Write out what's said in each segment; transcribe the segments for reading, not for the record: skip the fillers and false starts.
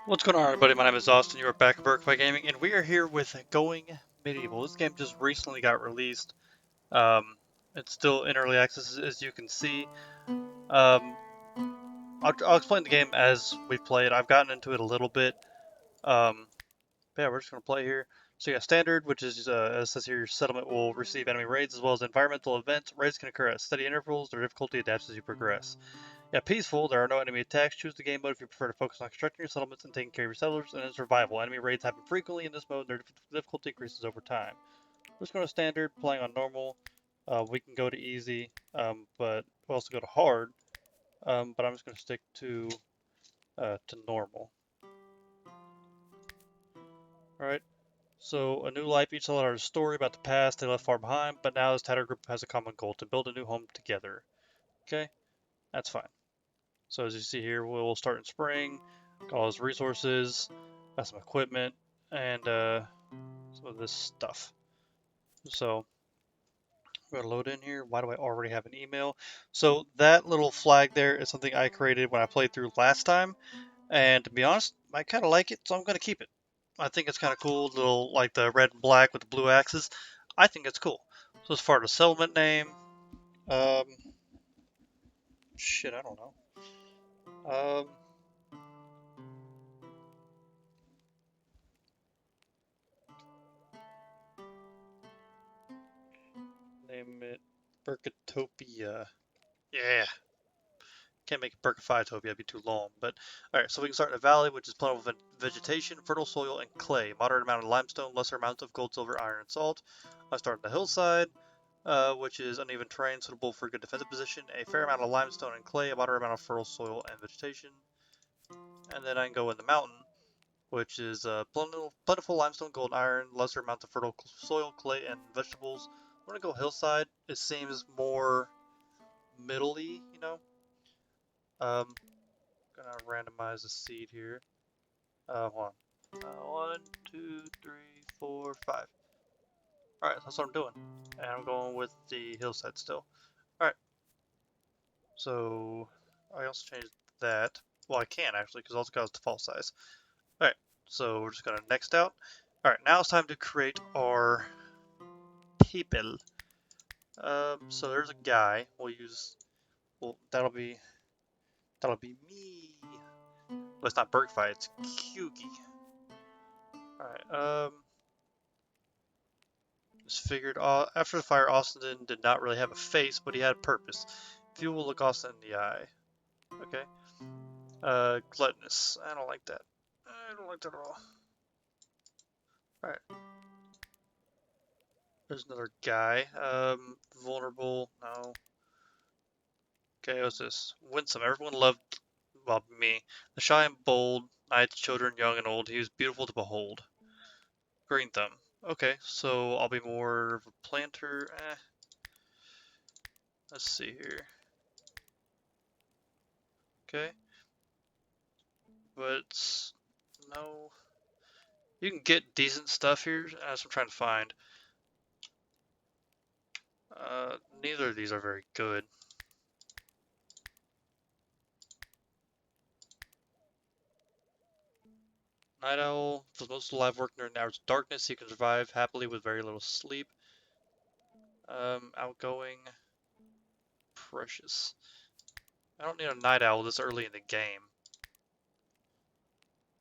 What's going on, everybody? My name is Austin. You are back at BurgerFi Gaming, and we are here with Going Medieval. This game just recently got released. Um, it's still in early access, as you can see. Um, I'll explain the game as we play it. I've gotten into it a little bit. Um, but yeah, we're just going to play here. So you got standard, which is, as it says here, your settlement will receive enemy raids as well as environmental events. Raids can occur at steady intervals. Their difficulty adapts as you progress. Yeah, peaceful. There are no enemy attacks. Choose the game mode if you prefer to focus on constructing your settlements and taking care of your settlers. And in survival, enemy raids happen frequently in this mode. Their difficulty increases over time. We're just going to standard, playing on normal. We can go to easy, but we also go to hard. But I'm just going to stick to normal. All right. So a new life. Each settler has a story about the past they left far behind, but now this tattered group has a common goal to build a new home together. Okay, that's fine. So as you see here, we'll start in spring. Got all his resources, got some equipment, and some of this stuff. So we're gonna load in here. Why do I already have an email? So that little flag there is something I created when I played through last time, and to be honest, I kind of like it, so I'm gonna keep it. I think it's kind of cool, little like the red and black with the blue axes. I think it's cool. So as far as settlement name, um, shit, I don't know. Um, name it Burkatopia. Yeah. Can't make it Burkifytopia, it'd be too long. But alright, so we can start in a valley, which is plentiful vegetation, fertile soil, and clay. Moderate amount of limestone, lesser amount of gold, silver, iron, and salt. I start on the hillside, which is uneven terrain suitable for good defensive position. A fair amount of limestone and clay, a moderate amount of fertile soil and vegetation. And then I can go in the mountain, which is plentiful limestone, gold, iron, lesser amounts of fertile soil, clay, and vegetables. I'm gonna go hillside. It seems more middle-y, you know. Um, Gonna randomize the seed here. Hold on. 1, 2, 3, 4, 5. Alright, that's what I'm doing. And I'm going with the hillside still. Alright, so I also changed that. Well, I can actually, because also got its default size. Alright, so we're just gonna next out. Alright, now it's time to create our people. So there's a guy. We'll use. Well, that'll be me. Well, it's not Bergfi, it's Kyugi. Alright, just figured after the fire, Austin did not really have a face, but he had a purpose. Fuel will look Austin in the eye. Okay. Gluttonous. I don't like that. I don't like that at all. Alright. There's another guy. Vulnerable. No. Okay, what's this? Winsome. Everyone loved, well, me. The shy and bold, knights, children, young and old. He was beautiful to behold. Green thumb. Okay, so I'll be more of a planter. Let's see here. Okay. But no. You can get decent stuff here, as I'm trying to find. Neither of these are very good. Night Owl does most alive work during hours of darkness. He can survive happily with very little sleep. Outgoing. Precious. I don't need a Night Owl this early in the game.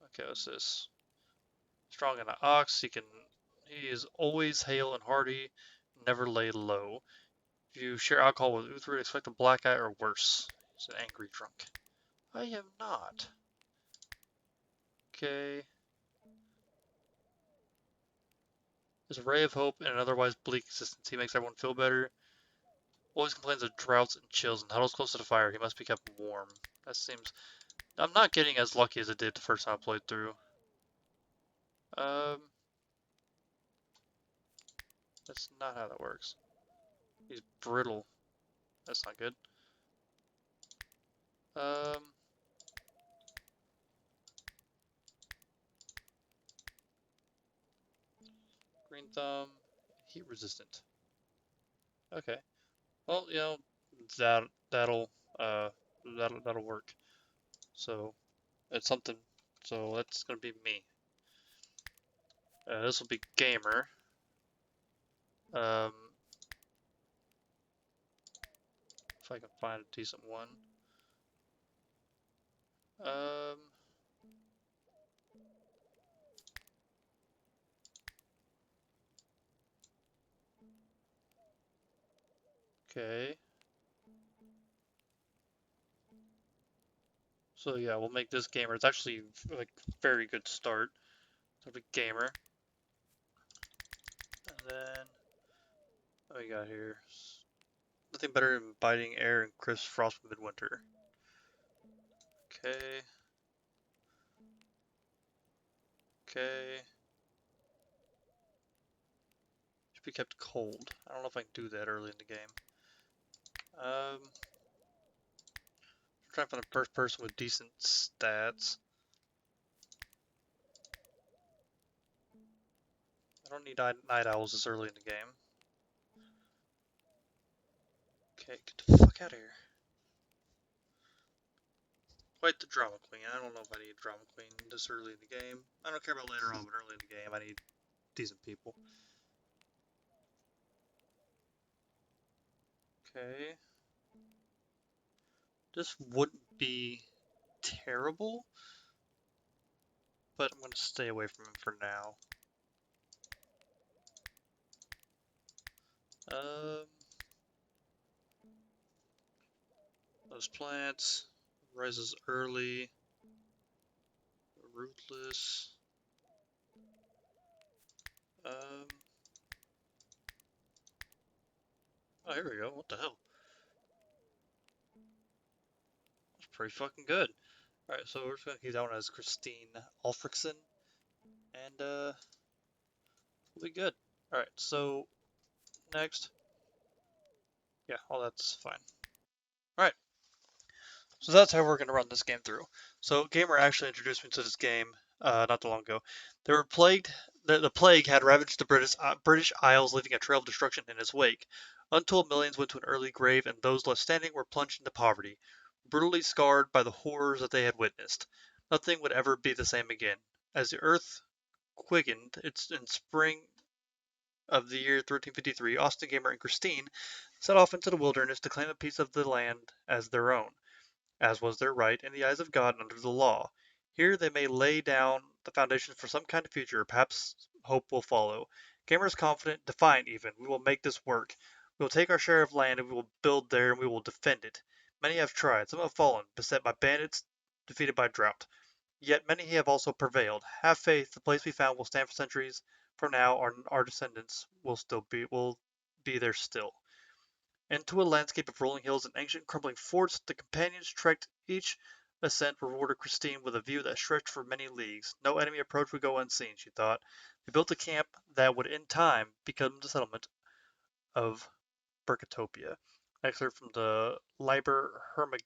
Okay, what's this? Strong in an ox. He is always hale and hearty, never lay low. If you share alcohol with Uthrid, expect a black eye or worse. He's an angry drunk. I am not. Okay. There's a ray of hope in an otherwise bleak existence. He makes everyone feel better. Always complains of droughts and chills and huddles close to the fire. He must be kept warm. That seems... I'm not getting as lucky as I did the first time I played through. Um, that's not how that works. He's brittle. That's not good. Um, green thumb, heat resistant. Okay. Well, that that'll uh that'll work. So it's something So that's gonna be me. This will be gamer. If I can find a decent one. Okay. So yeah, we'll make this gamer. It's actually like very good start. So be gamer. And then what we got here? Nothing better than biting air and crisp frost midwinter. Okay. Okay. Should be kept cold. I don't know if I can do that early in the game. Trying to find a first person with decent stats. I don't need night owls this early in the game. Okay, get the fuck out of here. Quite the drama queen. I don't know if I need drama queen this early in the game. I don't care about later on, but early in the game I need decent people. Okay. This wouldn't be terrible, but I'm going to stay away from him for now. Those plants. Rises early. Ruthless. Oh, here we go. What the hell? That's pretty fucking good. Alright, so we're just gonna keep that one as Christine Alfrickson. And, we'll be good. Alright, so, next. Yeah, all that's fine. Alright, so that's how we're gonna run this game through. So, Gamer actually introduced me to this game, not too long ago. They were plagued, the plague had ravaged the British Isles, leaving a trail of destruction in its wake. Untold millions went to an early grave, and those left standing were plunged into poverty, brutally scarred by the horrors that they had witnessed. Nothing would ever be the same again. As the earth quickened, it's in spring of the year 1353, Austin Gamer and Christine set off into the wilderness to claim a piece of the land as their own, as was their right in the eyes of God and under the law. Here they may lay down the foundation for some kind of future, perhaps hope will follow. Gamer is confident, defiant even. We will make this work. We will take our share of land and we will build there and we will defend it. Many have tried, some have fallen, beset by bandits, defeated by drought. Yet many have also prevailed. Have faith, the place we found will stand for centuries. From now, our descendants will be there still. Into a landscape of rolling hills and ancient crumbling forts, the companions trekked. Each ascent rewarded Christine with a view that stretched for many leagues. No enemy approach would go unseen, she thought. They built a camp that would in time become the settlement of Burkitopia. Excerpt from the Liber Hermageddonum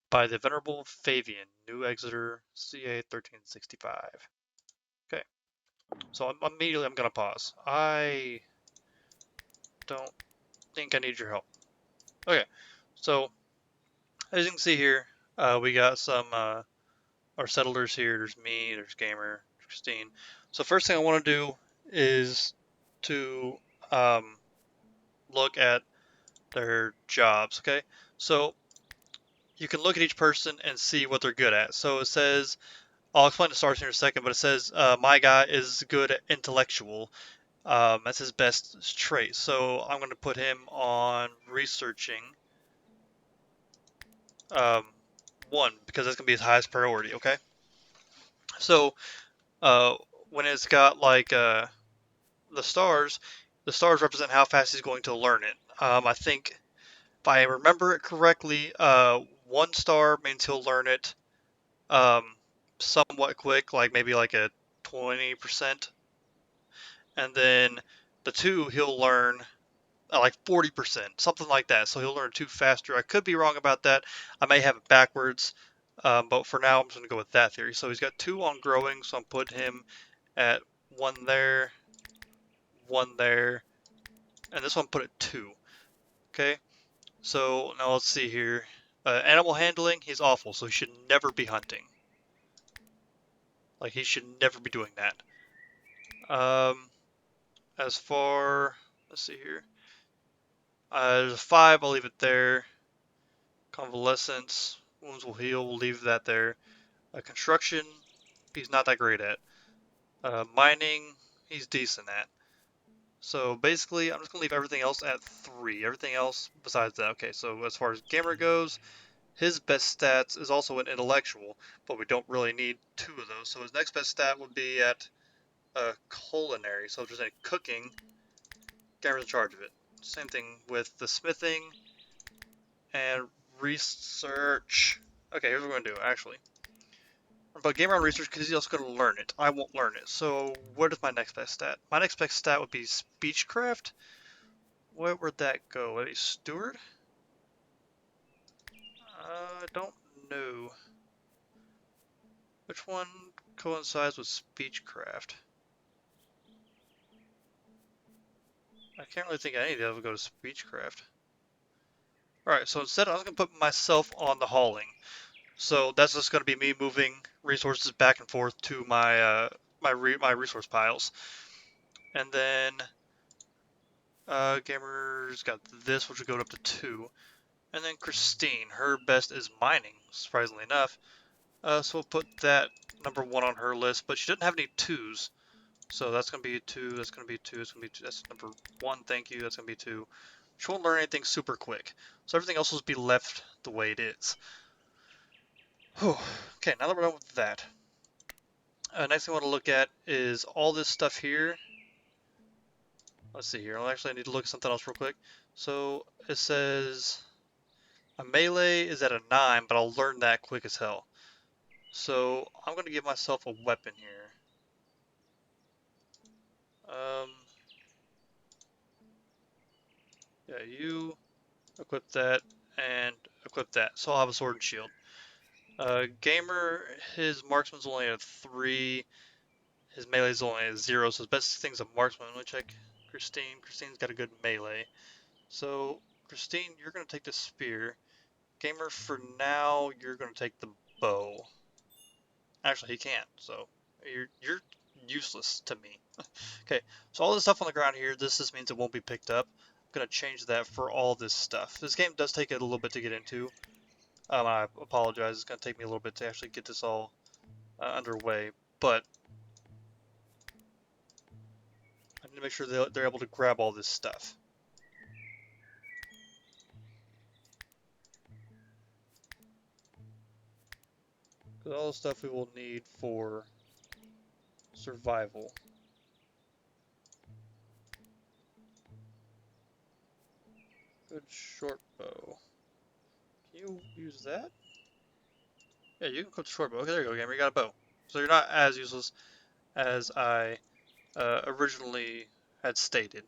by the Venerable Fabian, New Exeter, CA 1365. Okay, so immediately I'm going to pause. I don't think I need your help. Okay, so as you can see here, we got some our settlers here. There's me, there's Gamer, Christine. So first thing I want to do is to look at their jobs. Okay, so you can look at each person and see what they're good at. So it says, I'll explain the stars here in a second, but it says my guy is good at intellectual. That's his best trait. So I'm going to put him on researching. 1, because that's going to be his highest priority, okay? So when it's got like the stars represent how fast he's going to learn it. I think if I remember it correctly, 1 star means he'll learn it somewhat quick, like maybe like a 20%. And then the 2 he'll learn like 40%, something like that. So he'll learn 2 faster. I could be wrong about that. I may have it backwards. But for now, I'm just going to go with that theory. So he's got 2 on growing, so I'm putting him at 1 there, 1 there, and this one put at 2. Okay, So now let's see here. Animal handling, he's awful, so he should never be hunting. Like, he should never be doing that. As for, let's see here. There's a 5, I'll leave it there. Convalescence, wounds will heal, we'll leave that there. Construction, he's not that great at. Mining, he's decent at. So basically, I'm just going to leave everything else at 3. Everything else besides that. Okay, so as far as gamer goes, his best stats is also an intellectual, but we don't really need 2 of those. So his next best stat would be at culinary. So if there's any cooking, gamer's in charge of it. Same thing with the smithing and research. Okay, here's what we're going to do, actually. But gamer on research, because he's also going to learn it. I won't learn it. So what is my next best stat? My next best stat would be speechcraft. Where would that go? A steward? I don't know. Which one coincides with speechcraft? I can't really think of any that would go to speechcraft. Alright, so instead I'm going to put myself on the hauling. So that's just going to be me moving resources back and forth to my my resource piles. And then Gamer's got this, which will go up to 2. And then Christine, her best is mining, surprisingly enough. So we'll put that number 1 on her list, but she doesn't have any 2s. So that's going to be a 2, that's going to be a 2, that's going to be 2, that's number 1, thank you, that's going to be 2. She won't learn anything super quick. So everything else will be left the way it is. Whew. Okay, now that we're done with that. Next thing I want to look at is all this stuff here. Let's see here. I need to look at something else real quick. So it says a melee is at a 9, but I'll learn that quick as hell. So I'm going to give myself a weapon here. Yeah, you equip that and equip that. So I'll have a sword and shield. Gamer, his marksman's only at 3. His melee's only at 0, so his best thing's a marksman. Let me check Christine. Christine's got a good melee. So, Christine, you're going to take the spear. Gamer, for now, you're going to take the bow. Actually, he can't, so you're useless to me. Okay, so all this stuff on the ground here, this just means it won't be picked up. I'm going to change that for all this stuff. This game does take a little bit to get into. I apologize, it's going to take me a little bit to actually get this all underway, but I need to make sure they're able to grab all this stuff. Because all the stuff we will need for survival. Good short bow. Can you use that? Yeah, you can equip the short bow. Okay, there you go, gamer. You got a bow. So you're not as useless as I originally had stated.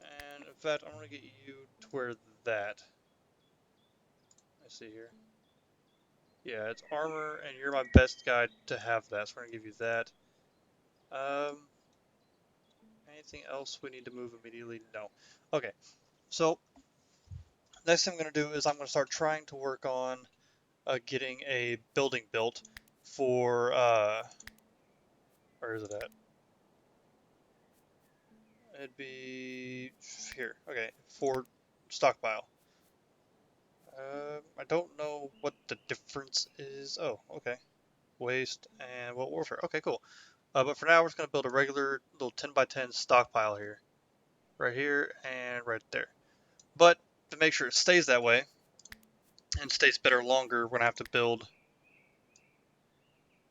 And in fact, I'm going to get you to wear that. I see here. Yeah, it's armor, and you're my best guy to have that, so we're going to give you that. Anything else we need to move immediately? No. Okay, so next thing I'm going to do is I'm going to start trying to work on getting a building built for, where is it at? It'd be here, okay, for stockpile. I don't know what the difference is. Oh, okay. Waste and well, warfare. Okay, cool. But for now, we're just going to build a regular little 10 by 10 stockpile here. Right here and right there. But to make sure it stays that way and stays better longer, we're going to have to build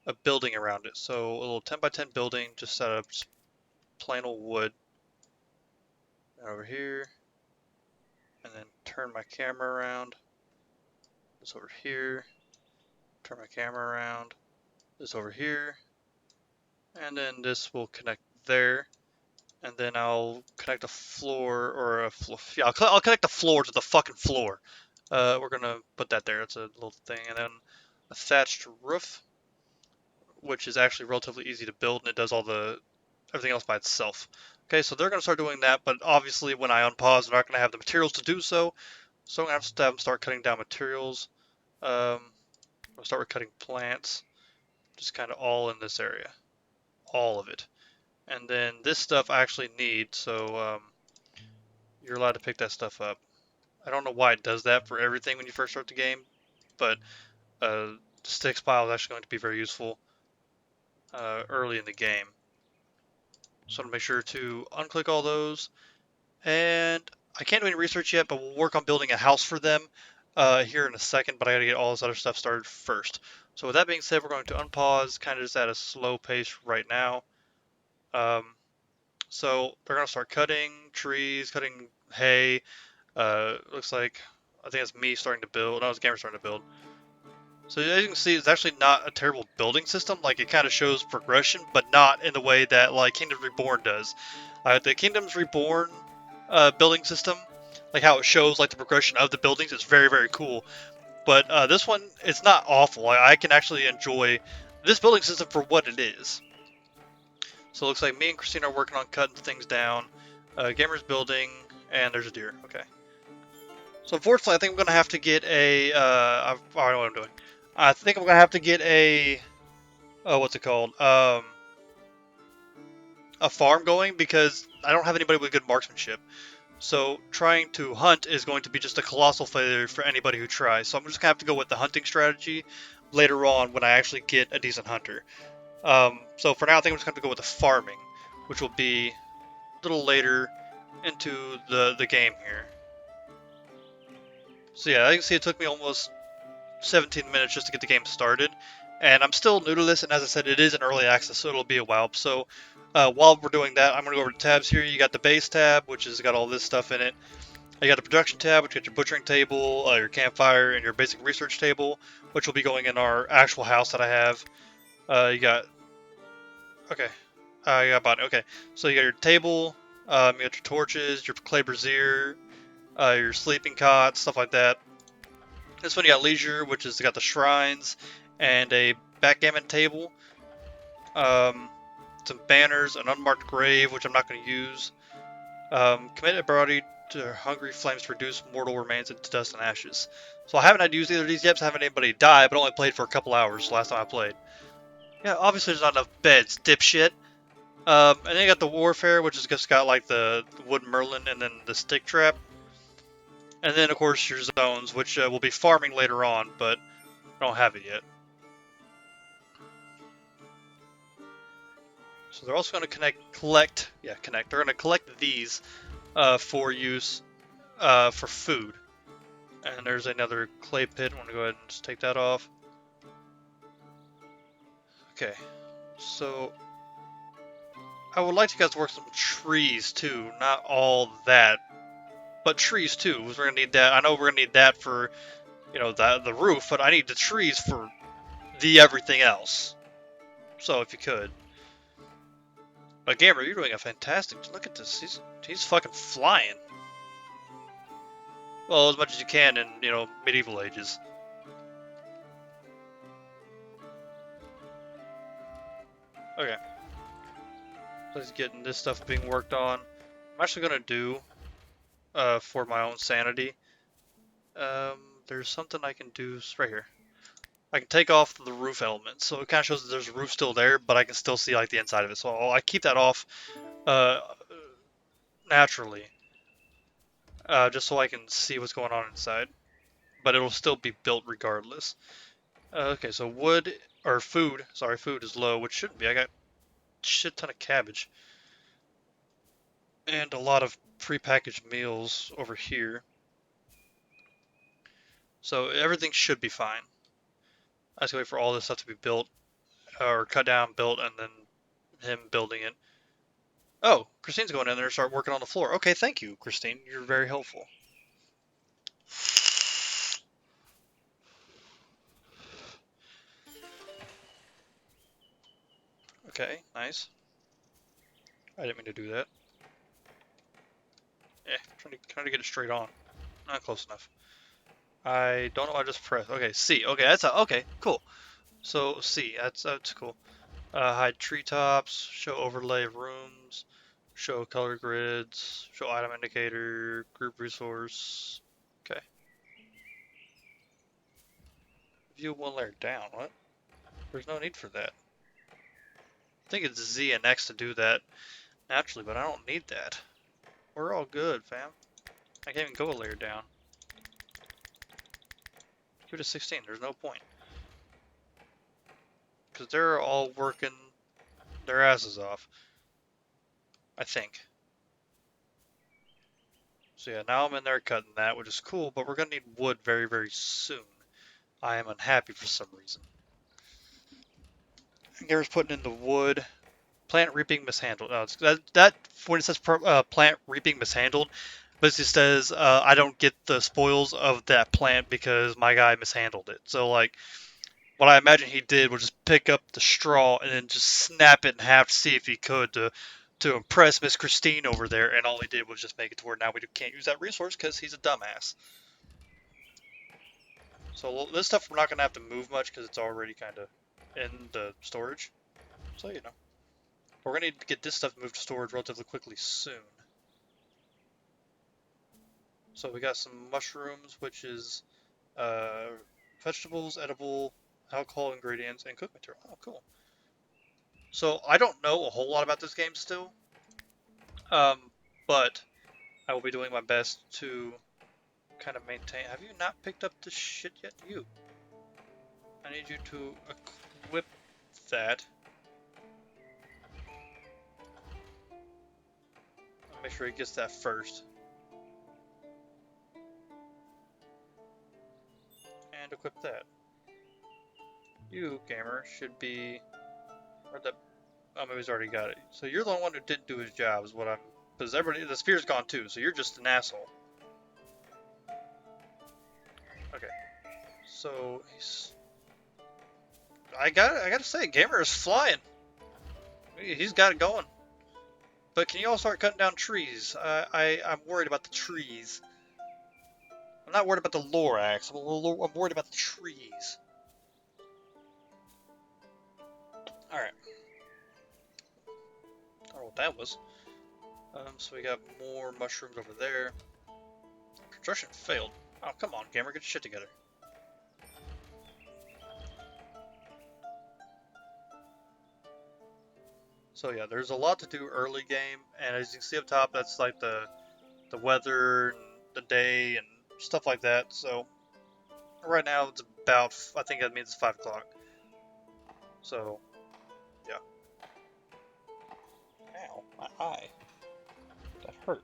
a building around it. So a little 10 by 10 building just set up just plain old wood. And over here. And then turn my camera around. This over here. Turn my camera around. This over here. And then this will connect there. And then I'll connect a floor or a floor. Yeah, I'll connect the floor to the fucking floor. We're gonna put that there. It's a little thing. And then a thatched roof. which is actually relatively easy to build, and it does everything else by itself. Okay, so they're going to start doing that, but obviously when I unpause, they're not going to have the materials to do so. So I'm going to have to have them start cutting down materials. We'll start with cutting plants, just kind of all in this area, all of it. And then this stuff I actually need, so you're allowed to pick that stuff up. I don't know why it does that for everything when you first start the game, but sticks pile is actually going to be very useful early in the game. So I'm going to make sure to unclick all those. And I can't do any research yet, but we'll work on building a house for them here in a second, but I got to get all this other stuff started first. So with that being said, we're going to unpause, kind of just at a slow pace right now. So they're going to start cutting trees, cutting hay. Looks like, I think it's me starting to build. No, it's Gamer starting to build. So as you can see, it's actually not a terrible building system. Like, it kind of shows progression, but not in the way that, like, Kingdoms Reborn does. The Kingdoms Reborn building system, like how it shows, like, the progression of the buildings, is very, very cool. But this one, it's not awful. I can actually enjoy this building system for what it is. So it looks like me and Christina are working on cutting things down. Gamer's building, and there's a deer. Okay. So unfortunately, I think I'm going to have to get a... I don't know what I'm doing. I think I'm going to have to get a... Oh, what's it called? A farm going, because I don't have anybody with good marksmanship. So trying to hunt is going to be just a colossal failure for anybody who tries. So I'm just going to have to go with the hunting strategy later on when I actually get a decent hunter. So for now, I think I'm just going to go with the farming, which will be a little later into the game here. So yeah, I can see it took me almost 17 minutes just to get the game started, and I'm still new to this, and as I said, it is in early access, so it'll be a while. So while we're doing that, I'm going to go over to tabs here. You got the base tab, which has got all this stuff in it. You got the production tab, which got your butchering table, your campfire, and your basic research table, which will be going in our actual house that I have. You got... Okay. You got body. Okay. So you got your table, you got your torches, your clay brazier, your sleeping cot, stuff like that. This one you got leisure, which is got the shrines, and a backgammon table. Some banners, an unmarked grave, which I'm not going to use. Commit a body to hungry flames to reduce mortal remains into dust and ashes. So I haven't had to use either of these yet, so I haven't had anybody die, but only played for a couple hours last time I played. Yeah, obviously there's not enough beds, dipshit. And then you got the warfare, which has just got like the wood merlin and then the stick trap. And then of course your zones, which we'll be farming later on, but I don't have it yet. So they're also going to collect. They're going to collect these for use for food. And there's another clay pit. I'm going to go ahead and just take that off. Okay, so I would like you guys to work some trees too. Not all that, but trees too. We're going to need that. I know we're going to need that for, you know, the roof, but I need the trees for the everything else. So if you could. But Gamer, you're doing a fantastic. Look at this. He's fucking flying. Well, as much as you can in, you know, medieval ages. Okay. Let's get this stuff being worked on. I'm actually gonna do, for my own sanity. There's something I can do right here. I can take off the roof element, so it kind of shows that there's a roof still there, but I can still see like the inside of it. So I keep that off, naturally, just so I can see what's going on inside. But it'll still be built regardless. Okay, so wood, or food, sorry, food is low, which shouldn't be. I got a shit ton of cabbage. And a lot of prepackaged meals over here. So everything should be fine. I just wait for all this stuff to be built, or cut down, built, and then him building it. Oh, Christine's going in there and start working on the floor. Okay, thank you, Christine. You're very helpful. Okay, nice. I didn't mean to do that. Trying to get it straight on. Not close enough. I don't know what I just pressed. Okay, C. Okay, okay, cool. So C, that's cool. Hide treetops, show overlay of rooms, show color grids, show item indicator, group resource. Okay. View one layer down. What? There's no need for that. I think it's Z and X to do that naturally, but I don't need that. We're all good, fam. I can't even go a layer down. Give it a 16. There's no point. Because they're all working their asses off. I think. So yeah, now I'm in there cutting that, which is cool, but we're going to need wood very, very soon. I am unhappy for some reason. Gary's putting in the wood. Plant reaping mishandled. No, that when it says plant reaping mishandled, basically says I don't get the spoils of that plant because my guy mishandled it. So like, what I imagine he did was just pick up the straw and then just snap it in half to see if he could to impress Miss Christine over there, and all he did was just make it to where now we can't use that resource because he's a dumbass. So this stuff we're not gonna have to move much because it's already kind of in the storage. So you know, we're gonna need to get this stuff moved to storage relatively quickly soon. So we got some mushrooms, which is vegetables, edible, alcohol ingredients, and cook material. Oh, cool. So I don't know a whole lot about this game still, but I will be doing my best to kind of maintain. Have you not picked up this shit yet? You. I need you to equip that. Make sure he gets that first. And equip that. You, gamer, should be... Where'd that... Oh, maybe he's already got it. So you're the one who didn't do his job, is what I'm... Because everybody... The sphere's gone too, so you're just an asshole. Okay. So, he's... I gotta say, gamer is flying. He's got it going. But can you all start cutting down trees? I'm worried about the trees. I'm not worried about the Lorax. I'm worried about the trees. Alright. I don't know what that was. So we got more mushrooms over there. Construction failed. Oh, come on, gamer, get your shit together. So yeah, there's a lot to do early game, and as you can see up top, that's like the weather and the day and stuff like that. So right now it's about, I think that means it's 5 o'clock. So yeah. Ow, my eye. That hurt.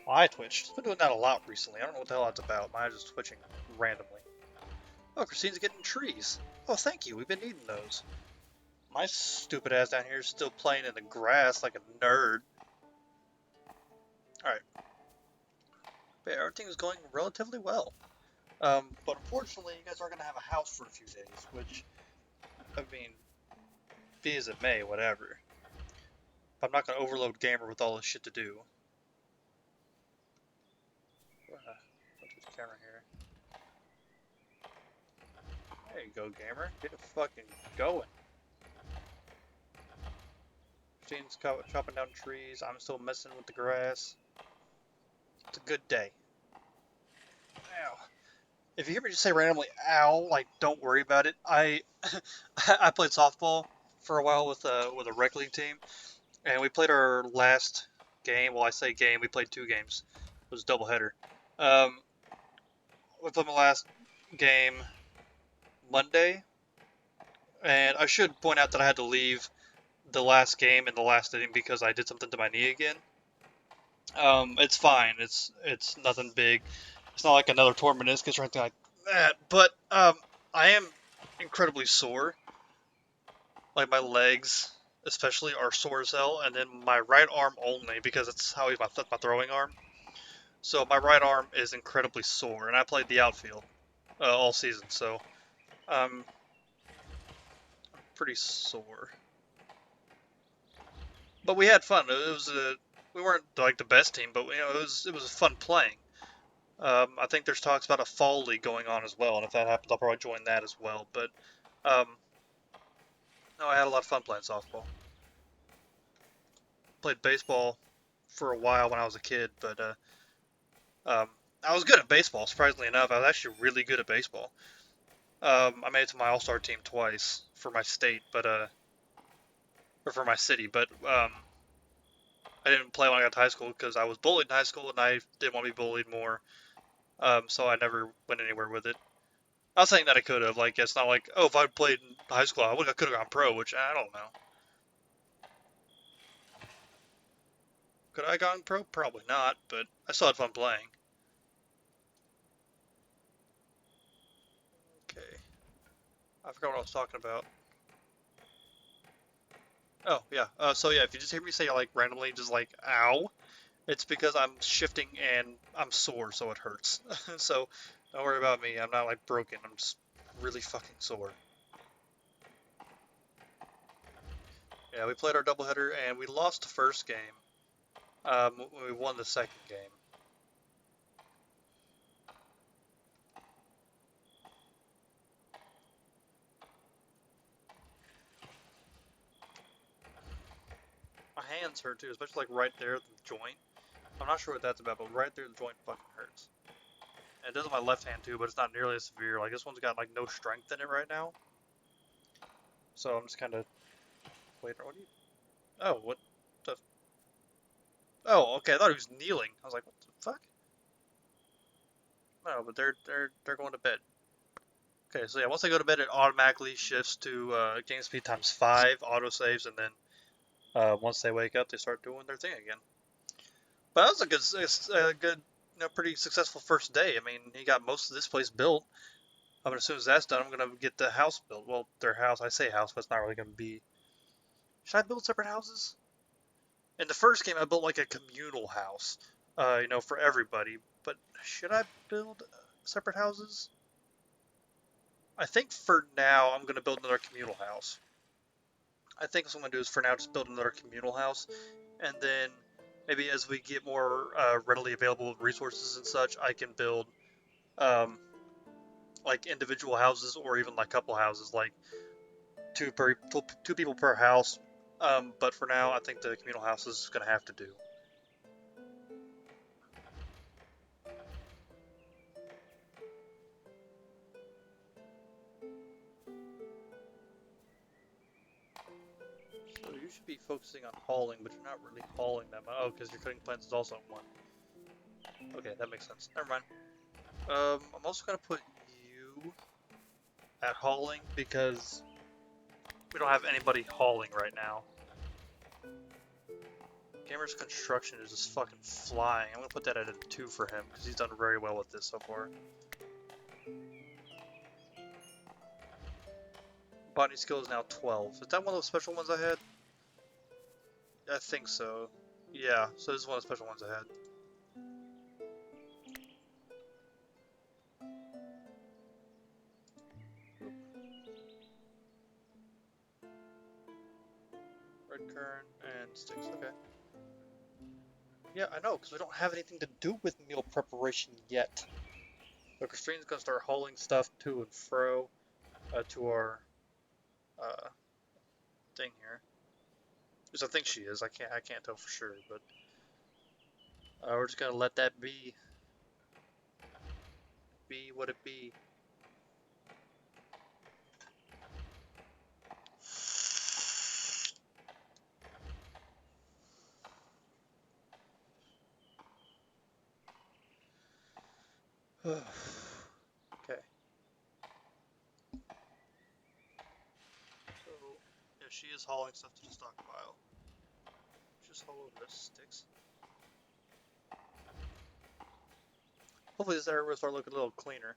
My eye twitched. I've been doing that a lot recently. I don't know what the hell that's about. My eye's just twitching randomly. Oh, Christine's getting trees. Oh, thank you. We've been needing those. My stupid ass down here is still playing in the grass like a nerd. Alright. But yeah, everything is going relatively well. But unfortunately, you guys are going to have a house for a few days, which, I mean, be as it may, whatever. I'm not going to overload Gamer with all this shit to do. Put this camera here. There you go, Gamer. Get it fucking going. Jane's chopping down trees. I'm still messing with the grass. It's a good day. Ow. If you hear me just say randomly "ow," like don't worry about it. I I played softball for a while with a rec league team, and we played our last game. Well, I say game. We played 2 games. It was a doubleheader. Um, we played my last game Monday, and I should point out that I had to leave the last game in the last inning because I did something to my knee again. It's fine. It's nothing big. It's not like another torn meniscus or anything like that. But I am incredibly sore. Like my legs, especially, are sore as hell, and then my right arm only because it's how he's my throwing arm. So my right arm is incredibly sore, and I played the outfield all season, so I'm pretty sore. But we had fun. We weren't like the best team, but you know it was fun playing. I think there's talks about a fall league going on as well, and if that happens, I'll probably join that as well. But um, No, I had a lot of fun playing softball. Played baseball for a while when I was a kid, but I was good at baseball. Surprisingly enough, I was actually really good at baseball. I made it to my all-star team twice for my state, but or for my city, but I didn't play when I got to high school because I was bullied in high school and I didn't want to be bullied more. So I never went anywhere with it. I was saying that I could have. Like, it's not like, oh, if I played in high school, I could have gone pro, which I don't know. Could I have gone pro? Probably not, but I still had fun playing. Okay. I forgot what I was talking about. Oh, yeah. So yeah, if you just hear me say like randomly, just like, ow, it's because I'm shifting and I'm sore, so it hurts. So don't worry about me. I'm not like broken. I'm just really fucking sore. Yeah, we played our doubleheader and we lost the first game. We won the second game. My hands hurt too, especially like right there at the joint. I'm not sure what that's about, but right there the joint fucking hurts. And it does on my left hand too, but it's not nearly as severe. Like this one's got like no strength in it right now. So I'm just kind of waiting. What do you? Oh, what the? Oh, okay. I thought he was kneeling. I was like, what the fuck? No, but they're going to bed. Okay, so yeah, once they go to bed, it automatically shifts to game speed times 5, auto saves, and then once they wake up, they start doing their thing again. But that was a good, pretty successful first day. I mean, he got most of this place built. I mean, as soon as that's done, I'm gonna get the house built. Well, their house. I say house, but it's not really gonna be. Should I build separate houses? In the first game, I built like a communal house, for everybody. But should I build separate houses? I think for now, I'm gonna build another communal house. I think what I'm gonna do is for now just build another communal house, and then maybe as we get more readily available resources and such, I can build um, like individual houses or even like couple houses, like two people per house. But for now, I think the communal house is gonna have to do. So you should be focusing on hauling, but you're not really hauling that much. Oh, because your cutting plants is also one. Okay, that makes sense. Never mind. I'm also gonna put you at hauling because we don't have anybody hauling right now. Gamer's construction is just fucking flying. I'm gonna put that at a 2 for him because he's done very well with this so far. Botany skill is now 12. Is that one of those special ones I had? I think so. Yeah, so this is one of the special ones I had. Red currant and sticks, okay. Yeah, I know, because we don't have anything to do with meal preparation yet. So Christine's gonna start hauling stuff to and fro to our uh, thing here. Because I think she is. I can't tell for sure, but we're just gonna let that be what it be. Okay. So, yeah, she is hauling stuff to the stockpile. Just haul over the sticks. Hopefully this area will start looking a little cleaner.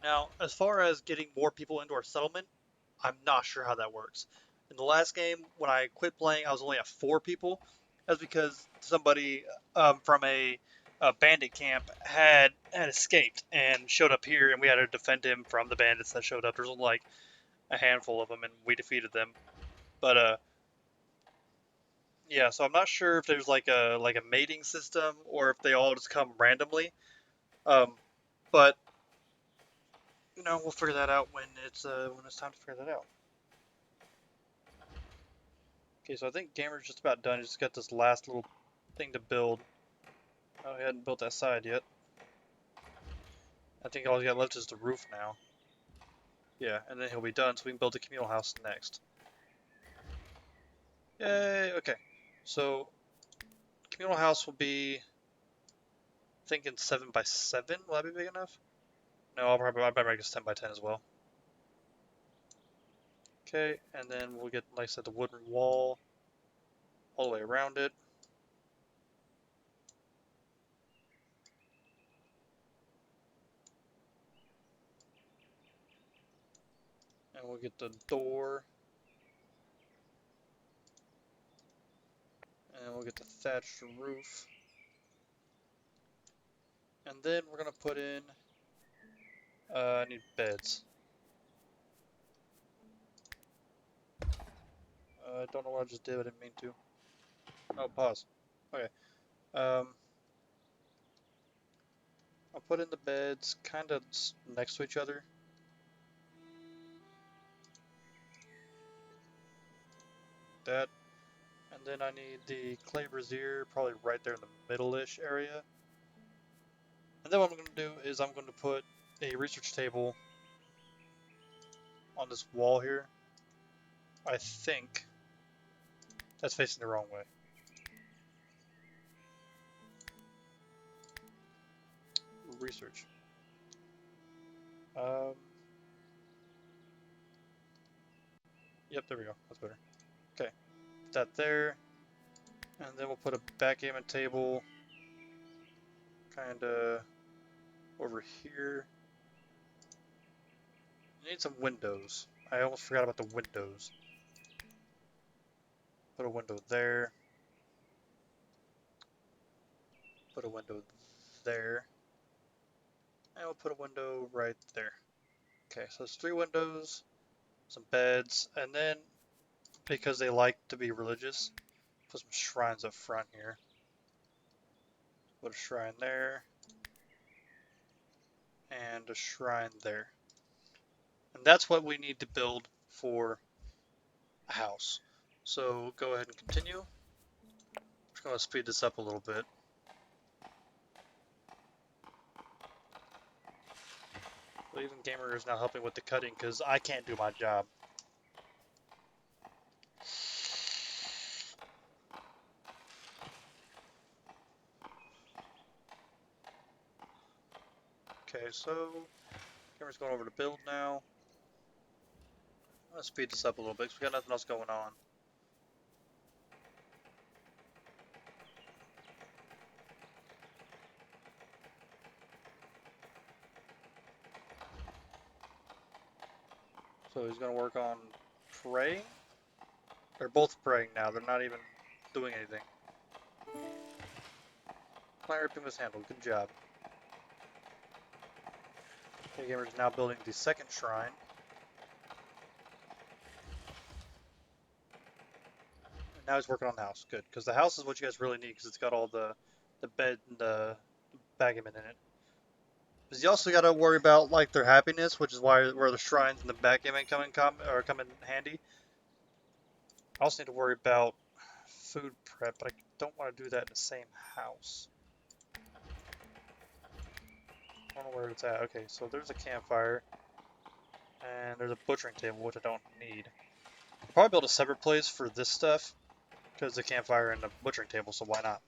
Now, as far as getting more people into our settlement, I'm not sure how that works. In the last game, when I quit playing, I was only at 4 people. That's because somebody from a bandit camp had escaped and showed up here, and we had to defend him from the bandits that showed up. There's only like a handful of them, and we defeated them. But yeah, so I'm not sure if there's like a mating system or if they all just come randomly. Um, but we'll figure that out when it's time to figure that out. Okay, so I think Gamer's just about done. He's just got this last little thing to build. Oh, he hadn't built that side yet. I think all he's got left is the roof now. Yeah, and then he'll be done, so we can build the communal house next. Yay! Okay, so communal house will be, thinking 7 by 7. Will that be big enough? No, I'll probably make it 10 by 10 as well. Okay, and then we'll get, like I said, the wooden wall all the way around it. And we'll get the door. And we'll get the thatched roof. And then we're going to put in, I need beds. I don't know what I just did, I didn't mean to. Oh, pause. Okay. I'll put in the beds kind of next to each other. That. And then I need the clay brazier probably right there in the middle-ish area. And then what I'm going to do is I'm going to put a research table on this wall here. I think that's facing the wrong way. Research. Yep, there we go. That's better. Okay, put that there. And then we'll put a backgammon table kind of over here. I need some windows. I almost forgot about the windows. Put a window there. Put a window there. And we'll put a window right there. Okay, so it's 3 windows, some beds, and then, because they like to be religious, put some shrines up front here. Put a shrine there. And a shrine there. And that's what we need to build for a house. So go ahead and continue. I'm just going to speed this up a little bit. Well, even Gamer is now helping with the cutting because I can't do my job. Okay, so Gamer's going over to build now. I'm going to speed this up a little bit because we got nothing else going on. So he's going to work on praying. They're both praying now. They're not even doing anything. Plant ripping was handled. Good job. Okay, Gamer's now building the second shrine. And now he's working on the house. Good, because the house is what you guys really need because it's got all the bed and the backgammon in it. Because you also got to worry about like their happiness, which is why where the shrines and the backgammon come in handy. I also need to worry about food prep, but I don't want to do that in the same house. I don't know where it's at. Okay, so there's a campfire, and there's a butchering table, which I don't need. I'll probably build a separate place for this stuff, because the campfire and the butchering table, so why not?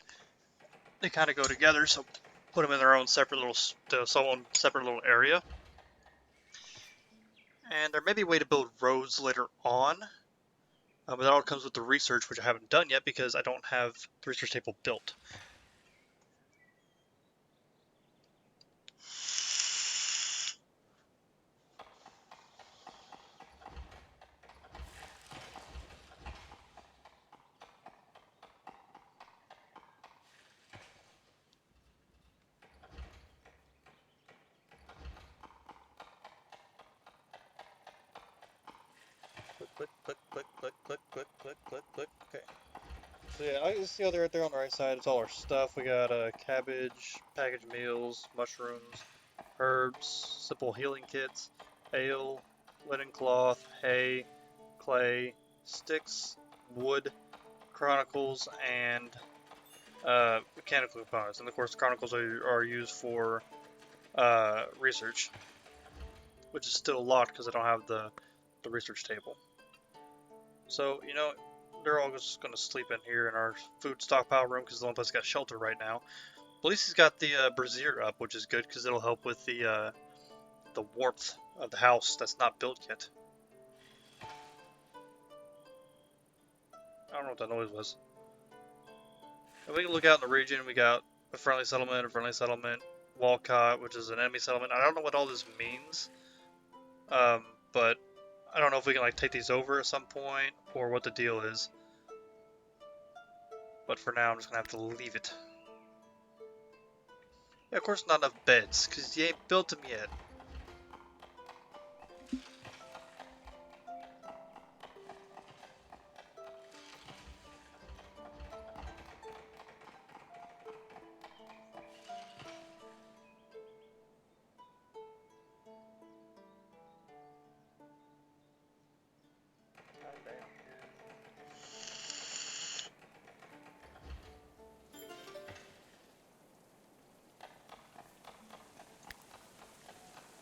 They kind of go together, so put them in their own separate little area. And there may be a way to build roads later on, but that all comes with the research, which I haven't done yet because I don't have the research table built. Click, click, click, click, click, click, click, click, click. Okay. So yeah, I see how they're right there on the right side. It's all our stuff. We got cabbage, packaged meals, mushrooms, herbs, simple healing kits, ale, linen cloth, hay, clay, sticks, wood, chronicles, and mechanical components. And of course, chronicles are used for research, which is still a lot because I don't have the research table. So, you know, they're all just going to sleep in here in our food stockpile room because it's the only place got shelter right now. But at least he's got the brazier up, which is good because it'll help with the warmth of the house that's not built yet. I don't know what that noise was. And we can look out in the region. We got a friendly settlement, Walcott, which is an enemy settlement. I don't know what all this means, but I don't know if we can like take these over at some point or what the deal is. But for now, I'm just gonna have to leave it. Yeah, of course, not enough beds because you ain't built them yet.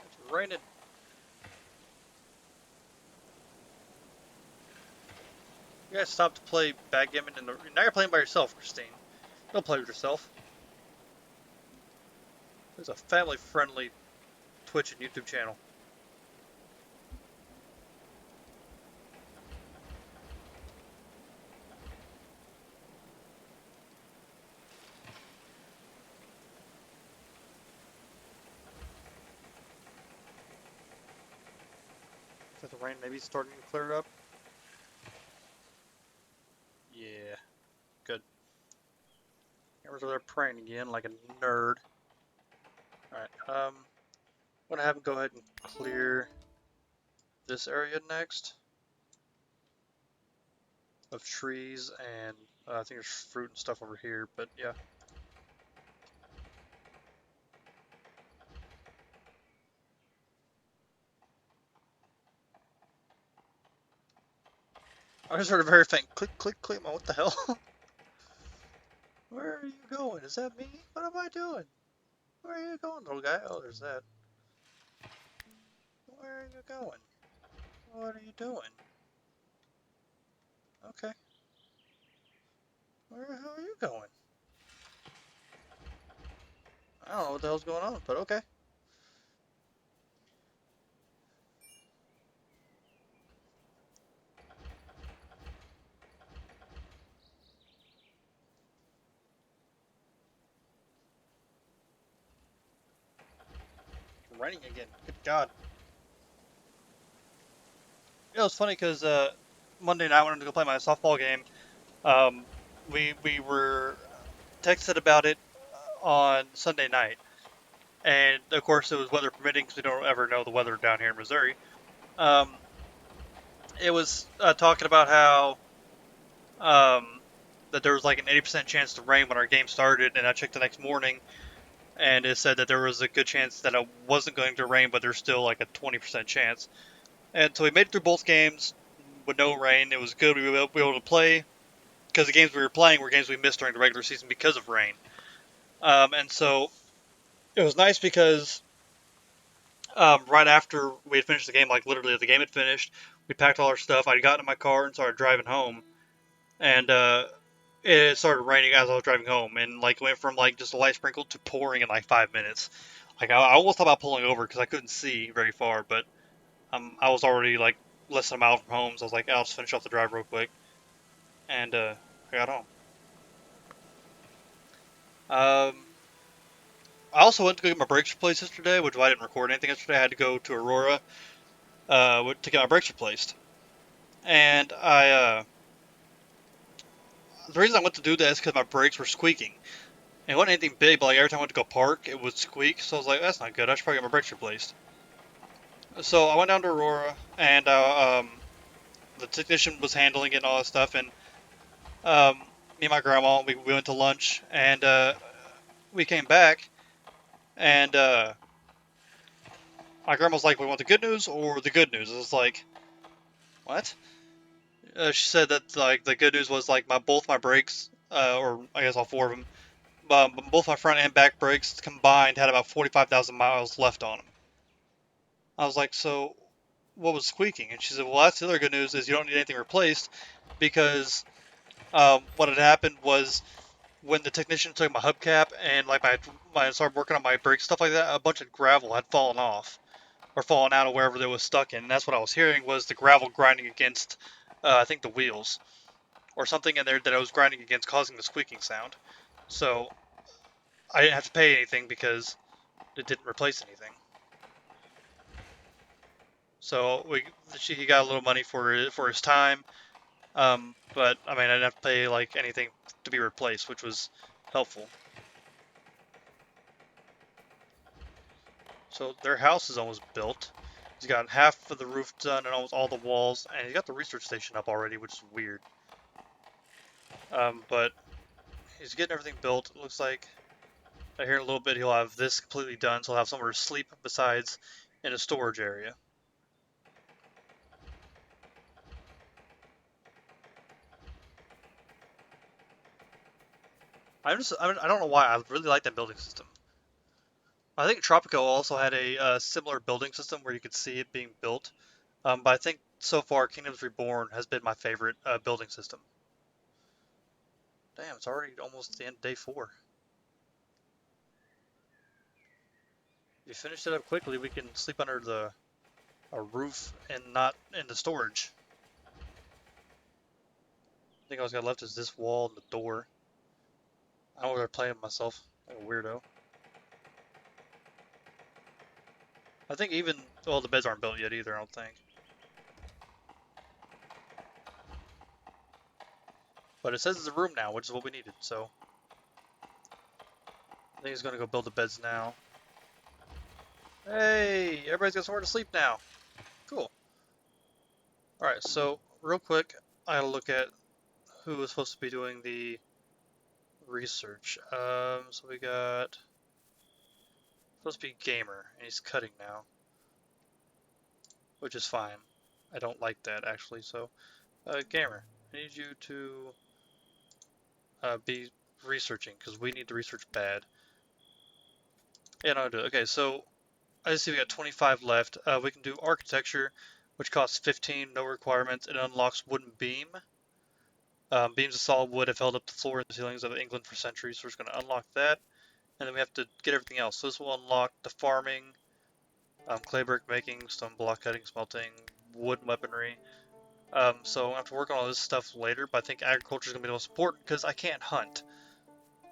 It's raining. You guys stop to play backgammon in the. Now you're playing by yourself, Christine. Don't play with yourself. There's a family-friendly Twitch and YouTube channel. Is the rain maybe starting to clear up? Yeah, good. Cameras over there praying again like a nerd. Alright, I'm gonna have him go ahead and clear this area next of trees, and I think there's fruit and stuff over here, but yeah. I just heard a very faint click, click, click. What the hell? Where are you going? Is that me? What am I doing? Where are you going, little guy? Oh, there's that. Where are you going? What are you doing? Okay. Where the hell are you going? I don't know what the hell's going on, but okay. It's raining again. Good God. Yeah, it was funny because Monday night I wanted to go play my softball game. Um, we were texted about it on Sunday night, and of course it was weather permitting because we don't ever know the weather down here in Missouri. Um, it was talking about how that there was like an 80% chance to rain when our game started, and I checked the next morning, and it said that there was a good chance that it wasn't going to rain, but there's still like a 20% chance. And so we made it through both games with no rain. It was good. We were able to play because the games we were playing were games we missed during the regular season because of rain. And so it was nice because right after we had finished the game, like literally the game had finished, we packed all our stuff. I got in my car and started driving home, and it started raining as I was driving home, and like went from like just a light sprinkle to pouring in like 5 minutes. Like I almost thought about pulling over because I couldn't see very far, but I was already like less than a mile from home, so I was like, I'll just finish off the drive real quick, and I got home. Um, I also went to go get my brakes replaced yesterday, which I didn't record anything yesterday. I had to go to Aurora to get my brakes replaced, and the reason I went to do that is because my brakes were squeaking. And it wasn't anything big, but like every time I went to go park, it would squeak. So I was like, that's not good. I should probably get my brakes replaced. So I went down to Aurora, and the technician was handling it and all that stuff. And me and my grandma, we went to lunch, and we came back, and my grandma was like, "We want the good news or the good news?" I was like, "What?" She said that like the good news was like both my brakes, or I guess all four of them, both my front and back brakes combined had about 45,000 miles left on them. I was like, so what was squeaking? And she said, well, that's the other good news is you don't need anything replaced because what had happened was when the technician took my hubcap and like my started working on my brakes stuff like that, a bunch of gravel had fallen off or fallen out of wherever they was stuck in. And that's what I was hearing was the gravel grinding against, I think the wheels or something in there that I was grinding against, causing the squeaking sound. So I didn't have to pay anything because it didn't replace anything. So he got a little money for his time, but I mean I didn't have to pay like anything to be replaced, which was helpful. So their house is almost built. He's got half of the roof done and almost all the walls, and he's got the research station up already, which is weird. But he's getting everything built. It looks like here in a little bit he'll have this completely done, so he'll have somewhere to sleep besides in a storage area. I don't know why I really like that building system. I think Tropico also had a similar building system where you could see it being built. But I think so far Kingdoms Reborn has been my favorite building system. Damn, it's already almost the end of day 4. If you finish it up quickly, we can sleep under a roof and not in the storage. I think all I got left is this wall and the door. I don't know where I'm playing myself like a weirdo. I think even, well, the beds aren't built yet either, I don't think. But it says it's a room now, which is what we needed, so. I think he's gonna go build the beds now. Hey, everybody's got somewhere to sleep now. Cool. Alright, so real quick, I gotta look at who is supposed to be doing the research. So we got supposed to be Gamer, and he's cutting now, which is fine. I don't like that actually. So, Gamer, I need you to be researching because we need to research bad. Yeah, no, I'll do it. Okay, so I see we got 25 left. We can do architecture, which costs 15, no requirements. It unlocks wooden beam. Beams of solid wood have held up the floor and the ceilings of England for centuries, so we're just going to unlock that. And then we have to get everything else. So this will unlock the farming, clay brick making, stone block cutting, smelting, wood weaponry. So I have to work on all this stuff later, but I think agriculture is going to be the most important because I can't hunt.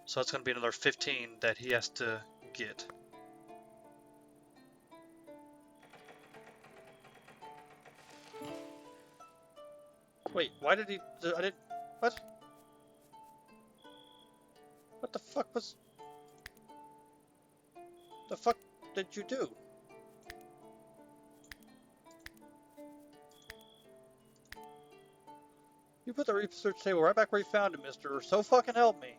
So that's going to be another 15 that he has to get. Wait, why did he... I didn't... What? What the fuck was... The fuck did you do? You put the research table right back where you found it, mister, so fucking help me.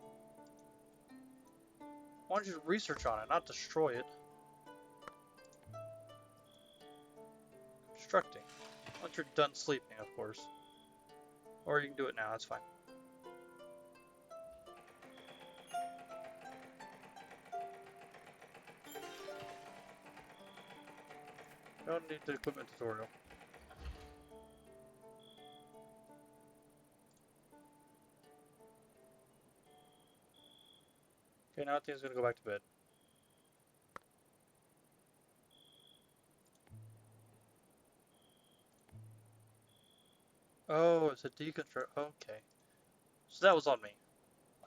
I wanted you to research on it, not destroy it. Constructing. Once you're done sleeping, of course. Or you can do it now, that's fine. Don't need the equipment tutorial. Okay, now I think it's gonna go back to bed. Oh, it's a deconstruct. Okay. So that was on me.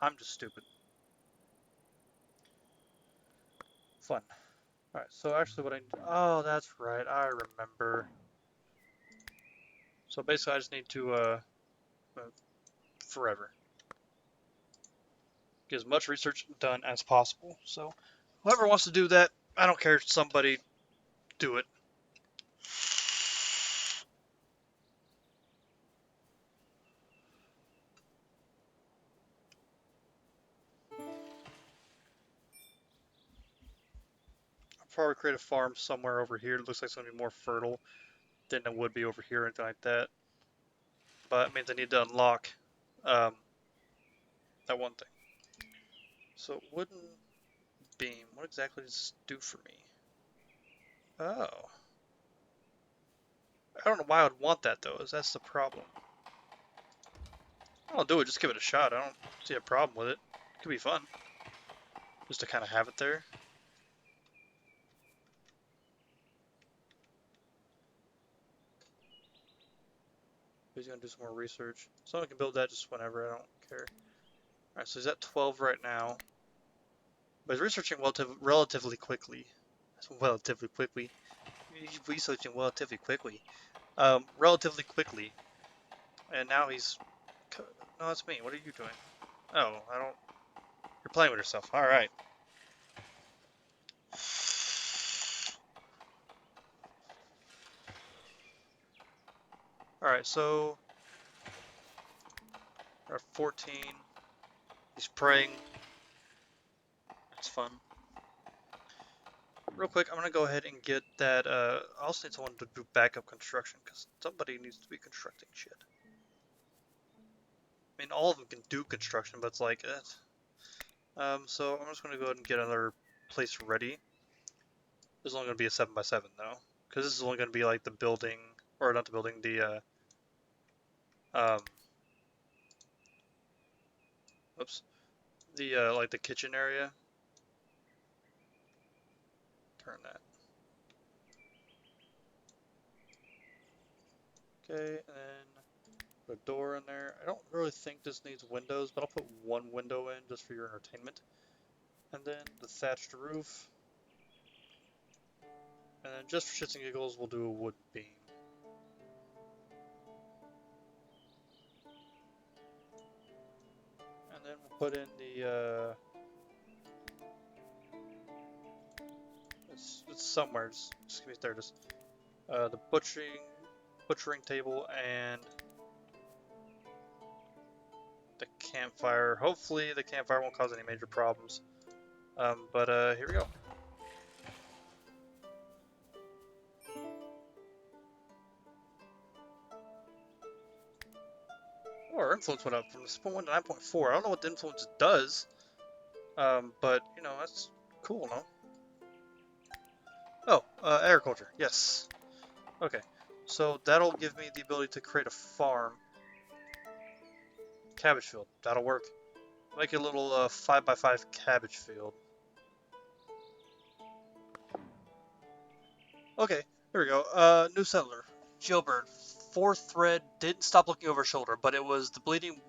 I'm just stupid. Fun. Alright, so actually what I... Oh, that's right. I remember. So basically I just need to, forever. Get as much research done as possible. So whoever wants to do that, I don't care. Somebody do it. I'll probably create a farm somewhere over here. It looks like it's going to be more fertile than it would be over here or anything like that. but it means I need to unlock that one thing. So wooden beam, what exactly does this do for me? Oh. I don't know why I would want that though, that's the problem. I'll do it, just give it a shot. I don't see a problem with it. It could be fun. Just to kind of have it there. He's gonna do some more research. Someone can build that just whenever, I don't care. Alright, so he's at 12 right now. But he's researching relatively quickly. Relatively quickly. He's researching relatively quickly. Relatively quickly. And now he's... No, that's me. What are you doing? Oh, I don't... You're playing with yourself. Alright. Alright, so... We're at 14. He's praying. That's fun. Real quick, I'm gonna go ahead and get that, I also need someone to do backup construction, because somebody needs to be constructing shit. I mean, all of them can do construction, but it's like, so I'm just gonna go ahead and get another place ready. This is only gonna be a 7x7 though, because this is only gonna be like the building, or not the building, the, oops, the, like the kitchen area. Turn that. Okay, and then put a door in there. I don't really think this needs windows, but I'll put one window in just for your entertainment. And then the thatched roof. And then just for shits and giggles, we'll do a wood beam. And then we'll put in the, it's somewhere, just give me, there it is. The butchering table and the campfire. Hopefully the campfire won't cause any major problems. But here we go. Oh, our influence went up from 6.1 to 9.4. I don't know what the influence does, but you know, that's cool, no? Oh, agriculture, yes. Okay, so that'll give me the ability to create a farm. Cabbage field, that'll work. Make a little 5x5 cabbage field. Okay, here we go. New settler, Jailbird. Fourth thread didn't stop looking over his shoulder, but it was the bleeding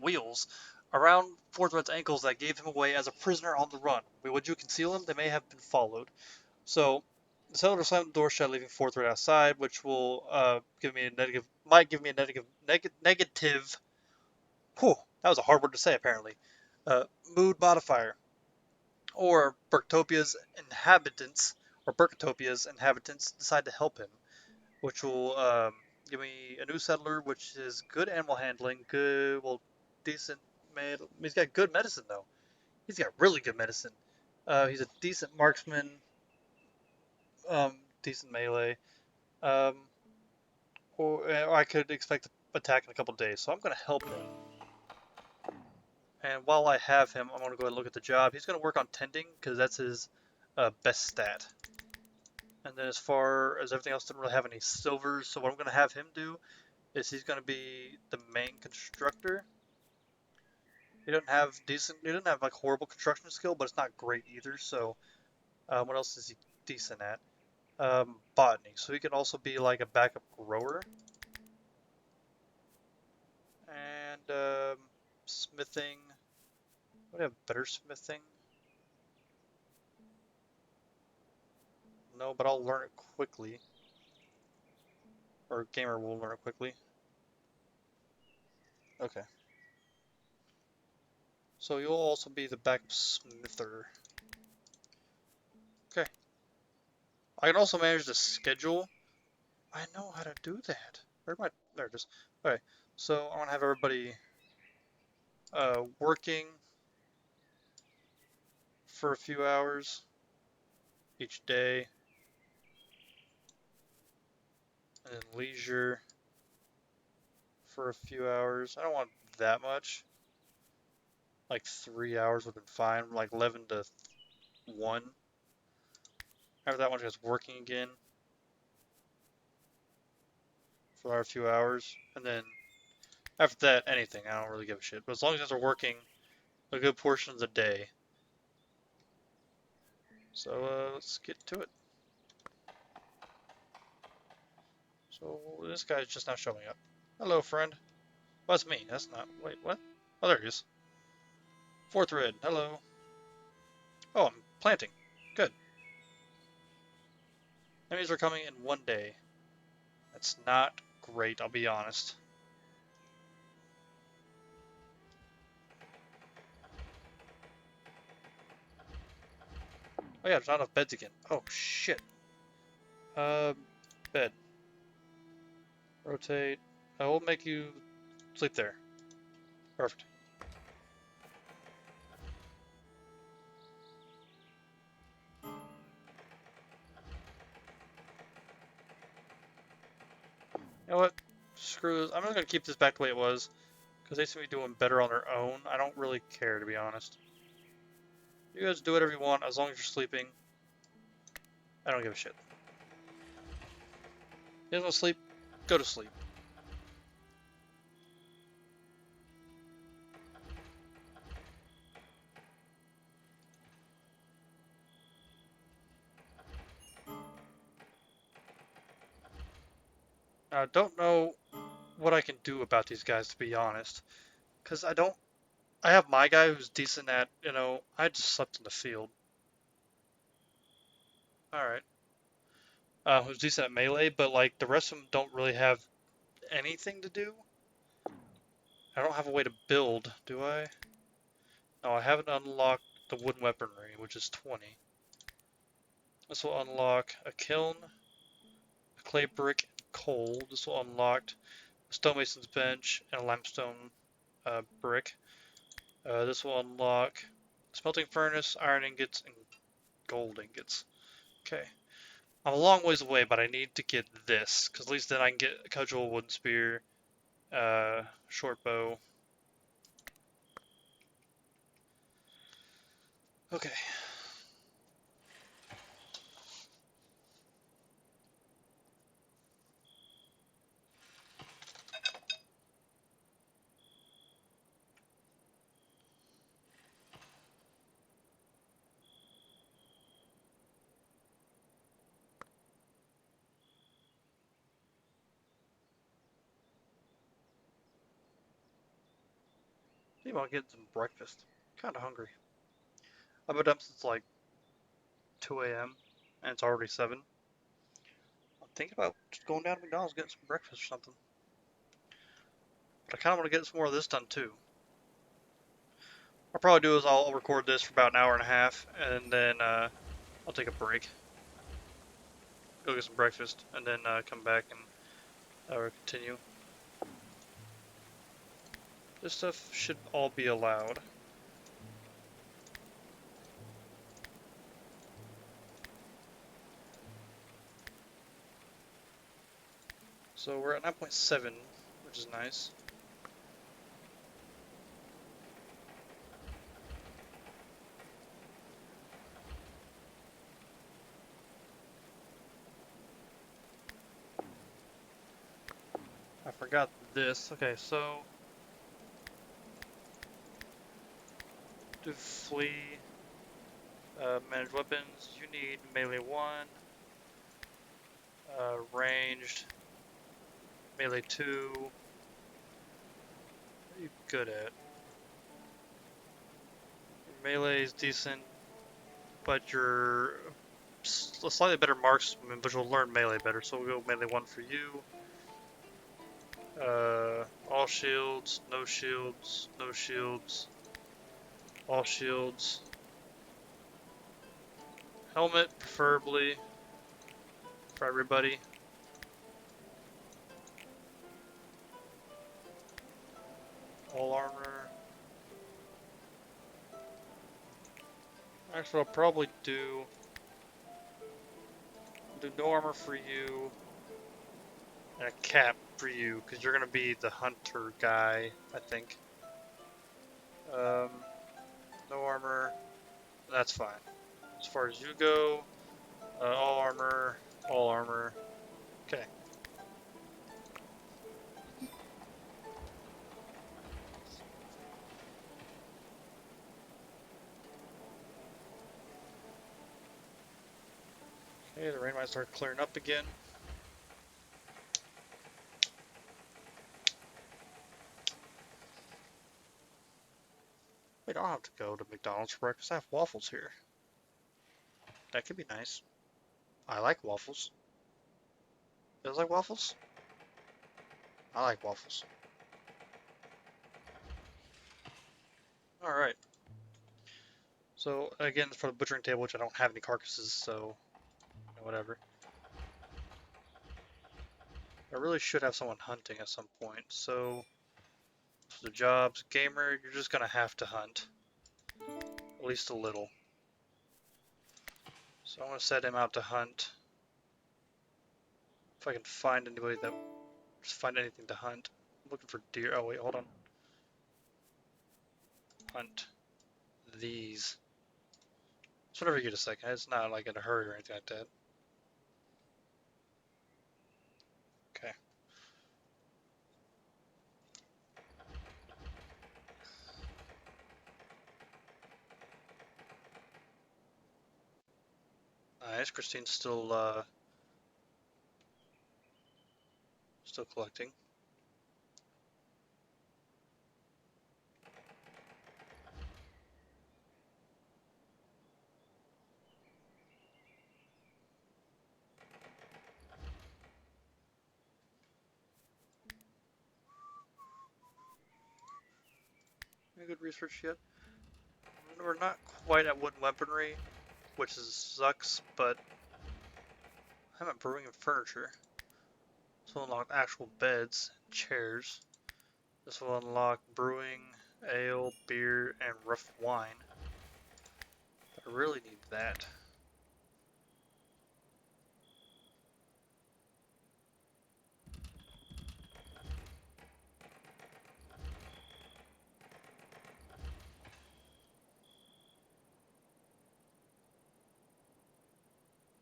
wheels around Fourth Thread's ankles that gave him away as a prisoner on the run. Would you conceal him? They may have been followed. So the settler slammed the door shut, leaving Fourth Thread outside, which will give me a negative. Might give me a negative. Whew, that was a hard word to say. Apparently, mood modifier. Or Burkotopia's inhabitants decide to help him, which will give me a new settler, which is good animal handling, good, well, decent, he's got good medicine, though. He's got really good medicine. He's a decent marksman, decent melee, um, or I could expect to attack in a couple days, so I'm going to help him. And while I have him, I'm going to go ahead and look at the job. He's going to work on tending, because that's his best stat. And then as far as everything else, didn't really have any silvers, so what I'm going to have him do is he's going to be the main constructor. He doesn't have like horrible construction skill, but it's not great either, so what else is he decent at? Botany, so he can also be like a backup grower. And smithing, would I have better smithing? No, but I'll learn it quickly. Or gamer will learn it quickly. Okay. So you'll also be the backup smither. Okay. I can also manage the schedule. I know how to do that. Where'd my... There it is. Okay. So I want to have everybody working for a few hours each day. And then leisure. for a few hours. I don't want that much. Like 3 hours would have been fine. Like 11 to 1. After that one, just working again for a few hours, and then after that, anything. I don't really give a shit. But as long as they're working a good portion of the day. So let's get to it. So this guy's just now showing up. Hello, friend. Well, that's me. That's not. Wait, what? Oh, there he is. Fourth red. Hello. Oh, I'm planting. Good. Enemies are coming in 1 day. That's not great, I'll be honest. Oh yeah, there's not enough beds again. Oh shit. Bed. Rotate. I will make you sleep there. Perfect. You know what? Screw this. I'm just gonna keep this back the way it was, because they seem to be doing better on their own. I don't really care, to be honest. You guys do whatever you want, as long as you're sleeping. I don't give a shit. You guys want to sleep? Go to sleep. I don't know what I can do about these guys, to be honest. Because I have my guy who's decent at, I just slept in the field. Alright. Who's decent at melee, but like the rest of them don't really have anything to do. I don't have a way to build, do I? No, I haven't unlocked the wooden weaponry, which is 20. This will unlock a kiln, a clay brick, and coal. This will unlock a stonemason's bench and a limestone brick. This will unlock a smelting furnace, iron ingots, and gold ingots. Okay. I'm a long ways away, but I need to get this, because at least then I can get a cudgel, wooden spear, short bow. Okay. Think about getting some breakfast. Kinda hungry. I've been up since like 2 a.m. and it's already 7. I'm thinking about just going down to McDonald's getting some breakfast or something. But I kinda want to get some more of this done too. What I'll probably do is I'll record this for about an hour and a half and then I'll take a break. Go get some breakfast and then come back and continue. This stuff should all be allowed. So we're at 9.7, which is nice. I forgot this. Okay, so to flee, manage weapons, you need melee 1, ranged, melee 2. What are you good at? Your melee is decent, but you're a slightly better marksman, but you'll learn melee better, so we'll go melee 1 for you. All shields, no shields, no shields, all shields. Helmet, preferably, for everybody. All armor. Actually, I'll probably do no armor for you, and a cap for you, because you're gonna be the hunter guy, I think. No armor, that's fine. As far as you go, all armor, all armor. Okay. Okay, the rain might start clearing up again. Wait, I don't have to go to McDonald's for breakfast. I have waffles here. That could be nice. I like waffles. You guys like waffles? I like waffles. Alright. So, again, for the butchering table, which I don't have any carcasses, so whatever. I really should have someone hunting at some point, so the jobs, gamer, you're just gonna have to hunt. At least a little. So I'm gonna set him out to hunt. If I can find anybody that just find anything to hunt. I'm looking for deer. Oh wait, hold on. Hunt these. Just whenever you get a second. It's not like in a hurry or anything like that. Okay. Nice. Christine's still collecting. Any good research yet? We're not quite at wooden weaponry, which sucks, but I'm at brewing and furniture. This will unlock actual beds, chairs. This will unlock brewing, ale, beer, and rough wine. But I really need that.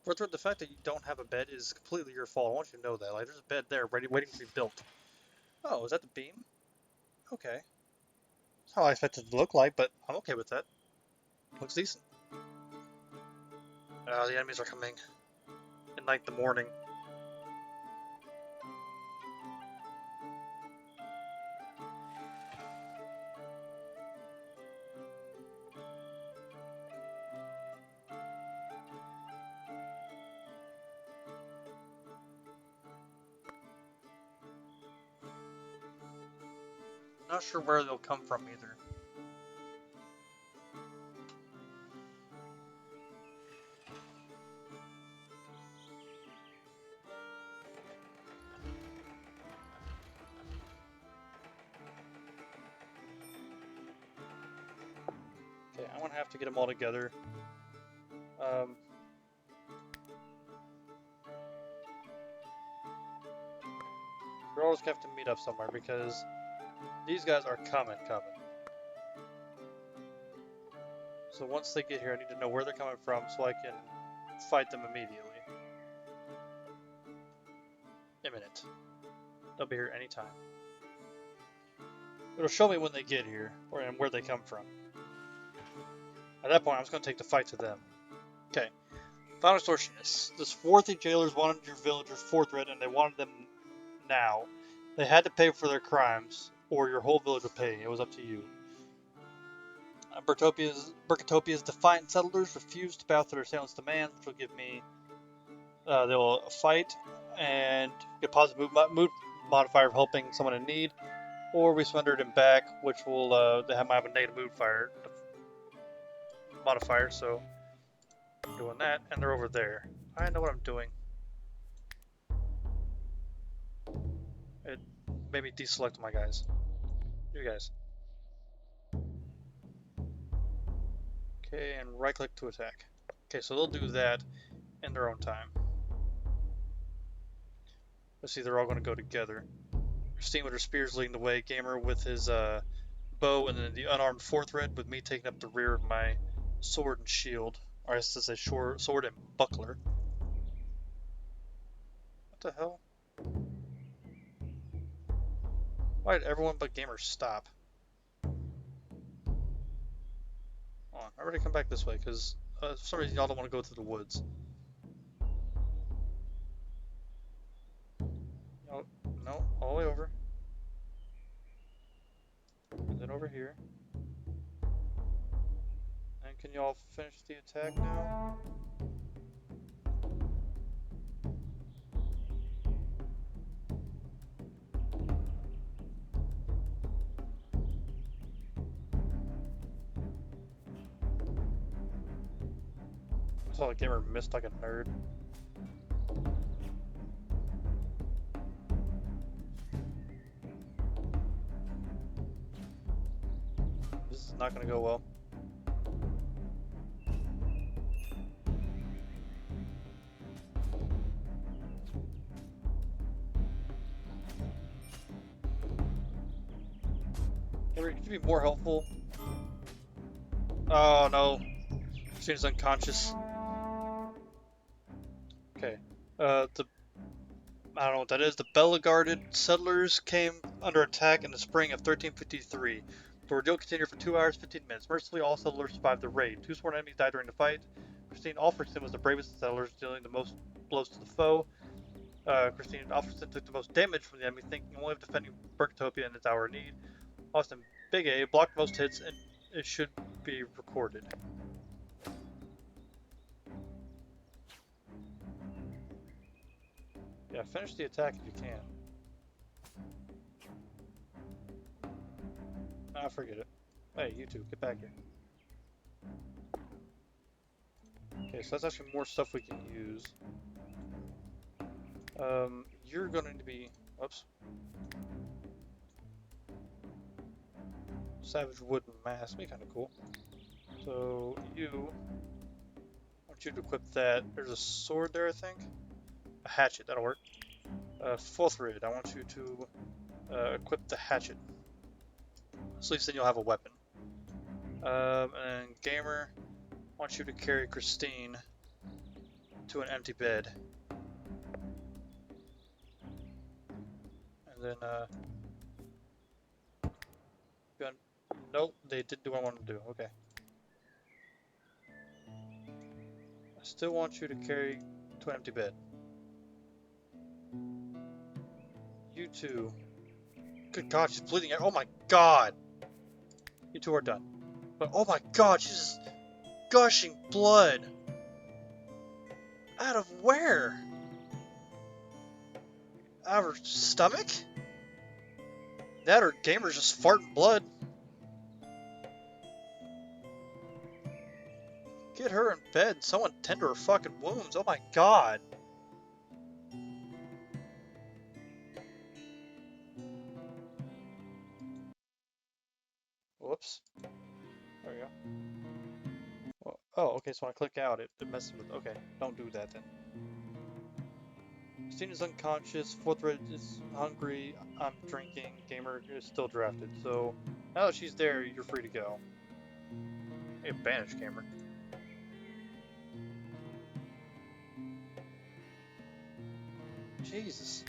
Further, the fact that you don't have a bed is completely your fault. I want you to know that. Like, there's a bed there ready, waiting to be built. Oh, is that the beam? Okay. That's how I expected it to look like, but I'm okay with that. Looks decent. The enemies are coming in like the morning. Not sure where they'll come from either. Okay, I'm gonna have to get them all together. We're always gonna have to meet up somewhere because these guys are coming. So once they get here, I need to know where they're coming from so I can fight them immediately. Imminent. They'll be here anytime. It'll show me when they get here and where they come from. At that point, I'm just going to take the fight to them. Okay. Final extortionist. The swarthy jailers wanted your villagers forthright, and they wanted them now. They had to pay for their crimes, or your whole village would pay. It was up to you. Burkatopia's defiant settlers refused to bow to their assailants' demands, which will give me... they'll fight and get positive mood modifier of helping someone in need, or we surrendered him back, which will they might have a negative mood modifier. So I'm doing that, and they're over there. I know what I'm doing. It made me deselect my guys. You guys. Okay, and right click to attack. Okay, so they'll do that in their own time. Let's see, they're all going to go together. Christine with her spears leading the way, Gamer with his bow, and then the unarmed fourth red with me taking up the rear of my sword and shield. Or I should say sword and buckler. What the hell? Why did everyone but Gamer stop? Hold on, everybody come back this way, because for some reason y'all don't want to go through the woods. No, all the way over. And then over here. And can y'all finish the attack now? I saw the Gamer missed like a nerd. This is not gonna go well. Gamer, could you be more helpful? Oh no. Christina's unconscious. Okay. I don't know what that is. The Bella-guarded settlers came under attack in the spring of 1353. The ordeal continued for 2 hours 15 minutes. Mercifully, all settlers survived the raid. 2 sworn enemies died during the fight. Christine Alfredson was the bravest of settlers, dealing the most blows to the foe. Christine Alfredson took the most damage from the enemy, thinking only of defending Burkotopia in its hour of need. Austin Big A blocked most hits, and it should be recorded. Yeah, finish the attack if you can. Ah, forget it. Hey, you two, get back here. Okay, so that's actually more stuff we can use. You're going to be... Whoops. Savage wooden mask, be kind of cool. So, I want you to equip that. There's a sword there, I think. A hatchet, that'll work. Fothrid, I want you to equip the hatchet. So at least then you'll have a weapon. And Gamer, I want you to carry Christine to an empty bed. And then, nope, they didn't do what I wanted to do. Okay. I still want you to carry to an empty bed. You two. Good God, she's bleeding out. Oh my God! You two are done. But oh my God, she's just gushing blood. Out of where? Out of her stomach? That or Gamer's just farting blood. Get her in bed. Someone tend to her fucking wounds. Oh my God. Whoops. There we go. Well, oh, okay, so when I click out, it messes with... Okay, don't do that then. Christine is unconscious, Forthred is hungry, I'm drinking, Gamer is still drafted. So, now that she's there, you're free to go. Hey, banish Gamer. Jesus.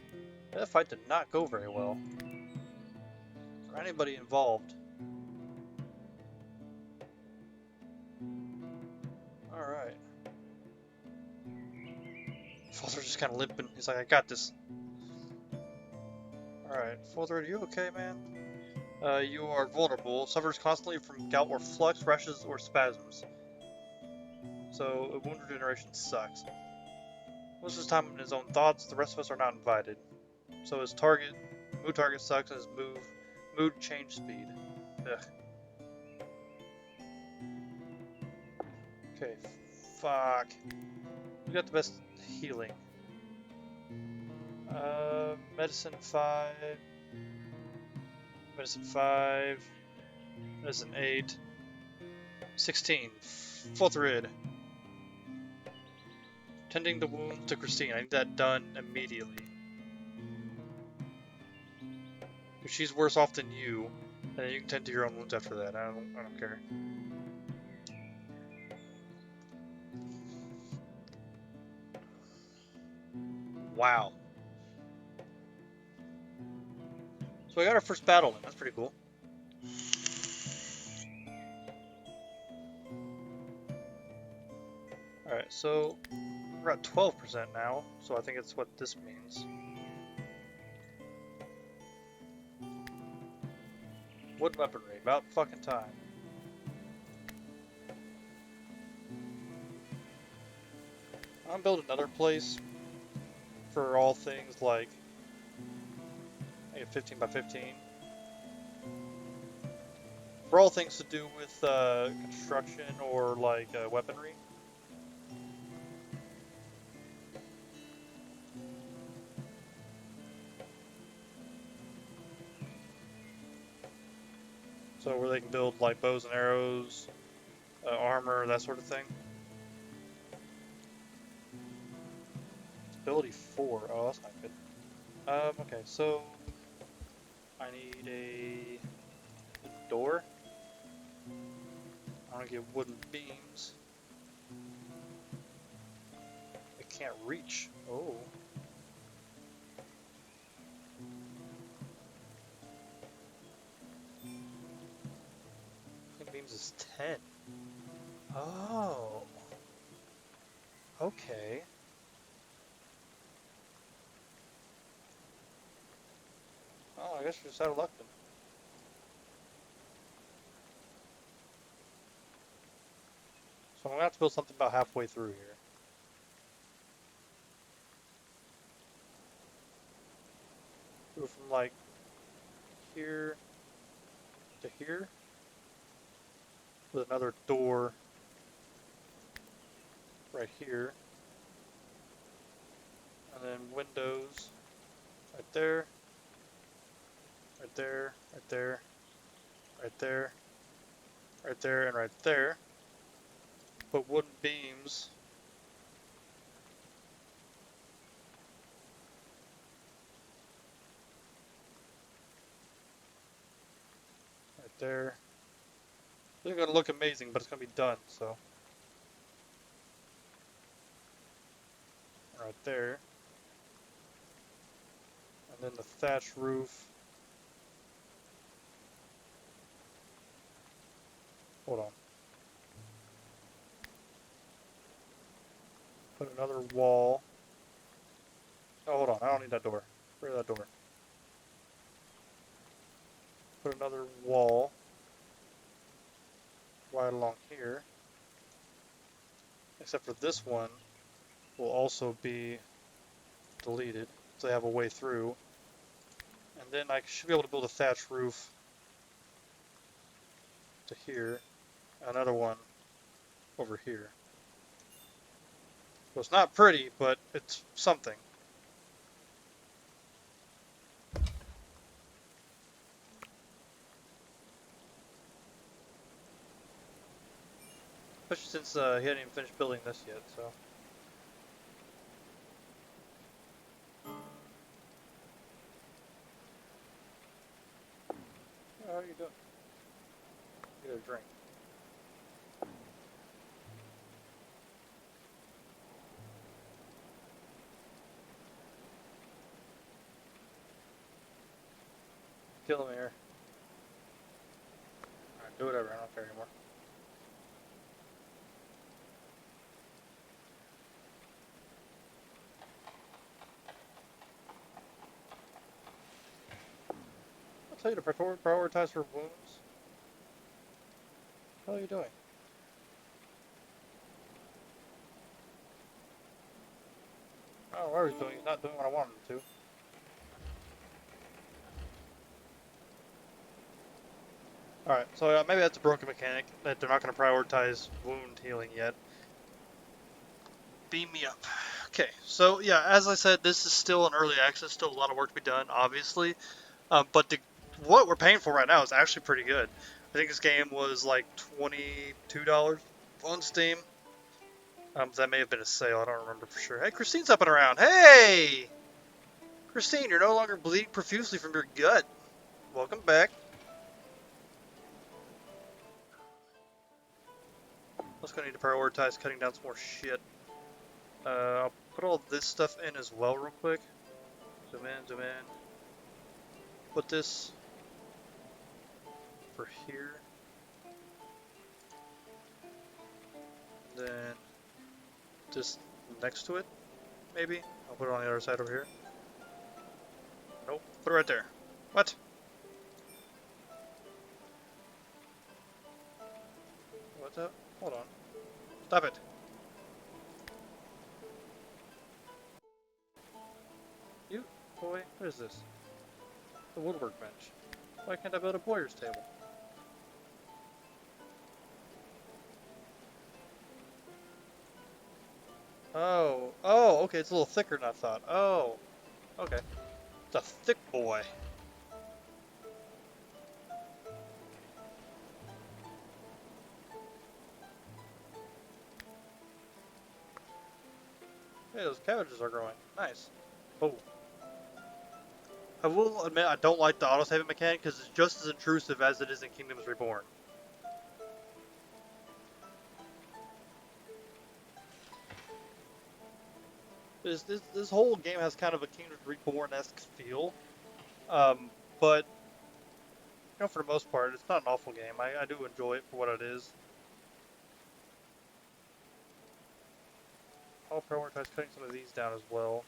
That fight did not go very well. For anybody involved. Alright. Forthred just kind of limping. He's like, I got this. Alright, Forthred, are you okay, man? You are vulnerable, suffers constantly from gout or flux, rashes, or spasms. So, wound regeneration sucks. Most of his time in his own thoughts, the rest of us are not invited. So his mood target sucks, and his mood change speed. Ugh. Okay, fuck. We got the best healing. Medicine 5. Medicine 5. Medicine 8. 16. Forthrid. Tending the wounds to Christine. I need that done immediately. If she's worse off than you, then you can tend to your own wounds after that. I don't care. Wow. So we got our first battle in. That's pretty cool. Alright, so we're at 12% now, so I think it's what this means. Wood weaponry, about fucking time. I'm gonna build another place for all things like a 15 by 15. For all things to do with construction or like weaponry. So where they can build like bows and arrows, armor, that sort of thing. Ability 4. Oh, that's not good. Okay, so I need a door. I want to get wooden beams. I can't reach. Oh. Wooden beams is 10. Oh. Okay. Oh, I guess you're just out of luck then. So I'm gonna have to build something about halfway through here. Go from like here to here with another door right here, and then windows right there, right there, right there, right there, right there, and right there. Put wooden beams right there. They're gonna look amazing, but it's gonna be done, so. Right there. And then the thatch roof. Hold on. Put another wall. Oh, hold on. I don't need that door. Where's that door? Put another wall right along here. Except for this one will also be deleted, so they have a way through. And then I should be able to build a thatch roof to here. Another one over here. So it's not pretty, but it's something. Especially since he hadn't even finished building this yet, so. How are you doing? Get a drink. Kill him here. Alright, do whatever, I don't care anymore. I'll tell you to prioritize for wounds. What are you doing? Oh, whatever he's doing, he's not doing what I want him to. Alright, so maybe that's a broken mechanic, that they're not going to prioritize wound healing yet. Beam me up. Okay, so yeah, as I said, this is still an early access, still a lot of work to be done, obviously. But what we're paying for right now is actually pretty good. I think this game was like $22 on Steam. That may have been a sale, I don't remember for sure. Hey, Christine's up and around. Hey! Christine, you're no longer bleeding profusely from your gut. welcome back. Let's go need to prioritize cutting down some more shit. I'll put all this stuff in as well real quick. Zoom in, zoom in. Put this for here. Then just next to it, maybe. I'll put it on the other side over here. Nope, put it right there. What? What's up? Hold on. Stop it. You, boy, what is this? The woodwork bench. Why can't I build a boyer's table? Oh, okay, it's a little thicker than I thought. Oh, okay. It's a thick boy. Hey, those cabbages are growing. Nice. Oh. I will admit I don't like the autosaving mechanic because it's just as intrusive as it is in Kingdoms Reborn. This whole game has kind of a Kingdoms Reborn-esque feel, but you know, for the most part, it's not an awful game. I do enjoy it for what it is. I'll prioritize cutting some of these down as well,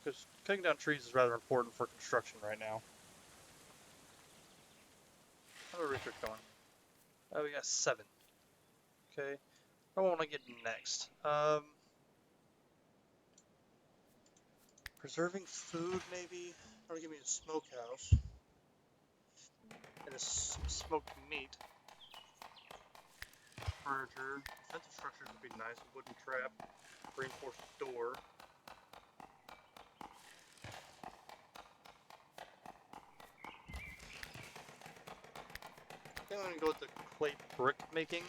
because cutting down trees is rather important for construction right now. How's the research going? Oh, we got 7. Okay. What do I want to get next? Preserving food, maybe? Or give me a smokehouse. And some smoked meat. Furniture. Defensive structures would be nice. A wooden trap. Reinforced door. I think I'm gonna go with the clay brick making,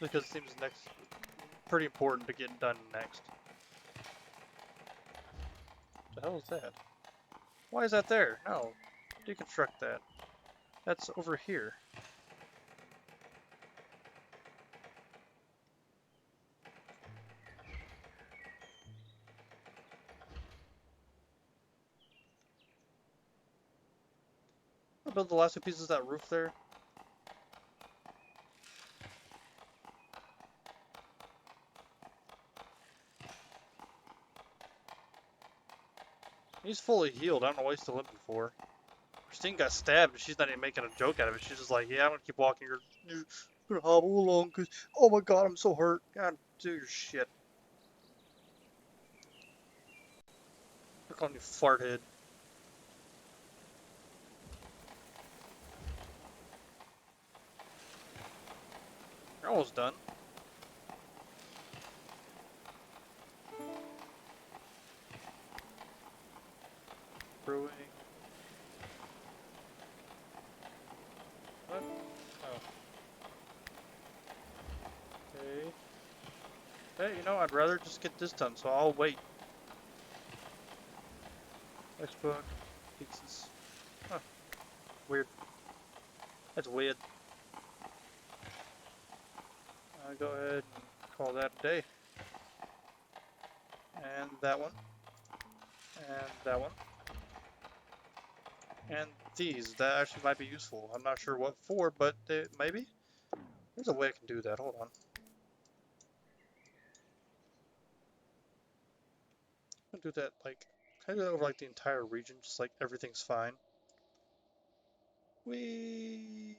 because it seems pretty important to get done next. What the hell is that? Why is that there? No. Deconstruct that. That's over here. I'll build the last 2 pieces of that roof there. He's fully healed. I don't know what he's still limping for. Christine got stabbed and she's not even making a joke out of it. She's just like, yeah, I'm gonna keep walking. You're gonna hobble along because, oh my god, I'm so hurt. God, do your shit. Look on you, fart head. You're almost done. Brewing. What? Oh. Okay. Hey, you know, I'd rather just get this done, so I'll wait. Textbook. Pieces. Huh. Weird. That's weird. I'll go ahead and call that a day. And that one. And that one. And these, that actually might be useful. I'm not sure what for, but maybe? There's a way I can do that, hold on. I'm gonna do that, like, can I do that over, like, the entire region, just like everything's fine? Whee!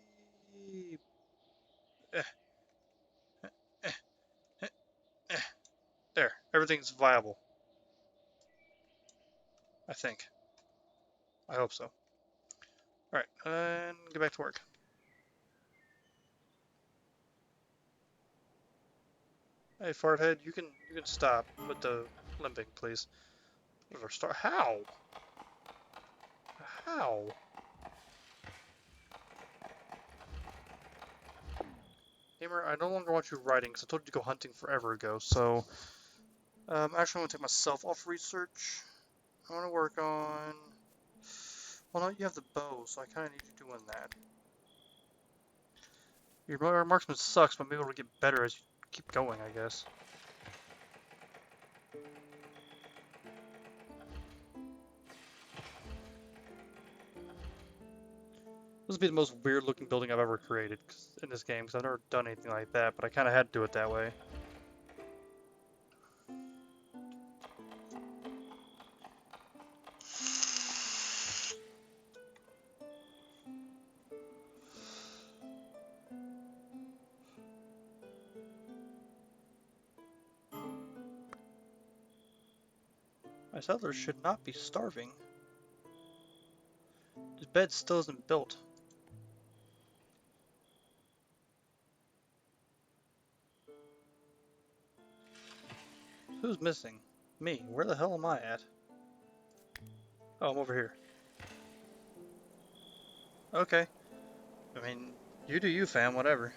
Eh, eh, eh, eh, eh. There, everything's viable. I think. I hope so. Alright, and get back to work. Hey, farthead, you can stop with the limping, please. How? How? Gamer, I no longer want you riding because I told you to go hunting forever ago. So, actually, I'm gonna take myself off research. I want to work on Well, no, you have the bow, so I kind of need you doing that. Your marksman sucks, but maybe it'll get better as you keep going, I guess. This would be the most weird looking building I've ever created in this game, because I've never done anything like that, but I kind of had to do it that way. My settlers should not be starving. This bed still isn't built. Who's missing? Me. Where the hell am I at? Oh, I'm over here. Okay. I mean, you do you, fam, whatever.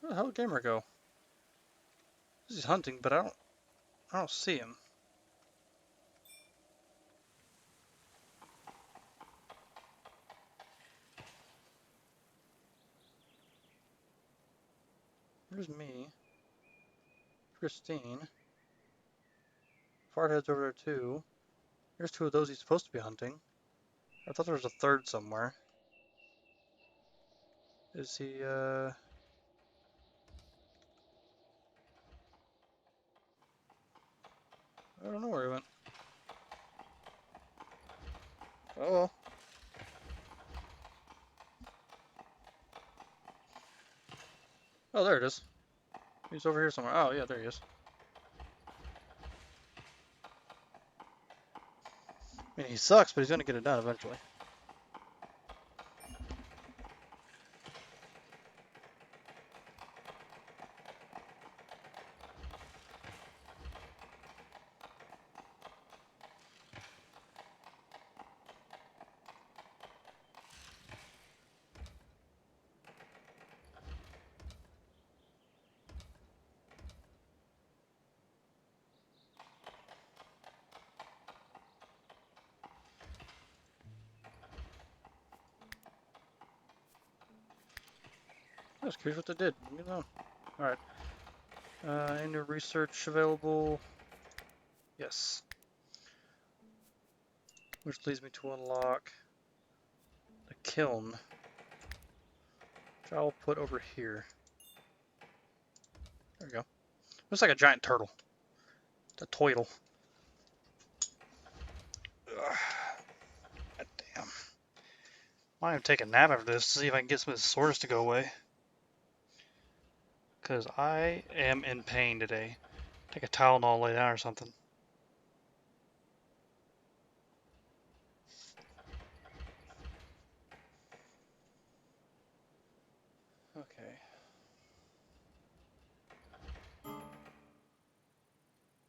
Where the hell did Gamer go? He's hunting, but I don't see him. Where's me? Christine. Farthead's over there too. There's two of those he's supposed to be hunting. I thought there was a third somewhere. Is he, I don't know where he went. Oh well. Oh, there it is. He's over here somewhere. Oh, yeah, there he is. I mean, he sucks, but he's gonna get it done eventually. I was curious what they did. You know. Alright. Any research available? Yes. Which leads me to unlock the kiln, which I'll put over here. There we go. Looks like a giant turtle. It's a turtle. God damn. I might even take a nap after this to see if I can get some of the soreness to go away. Because I am in pain today. Take a Tylenol, lay down or something. Okay.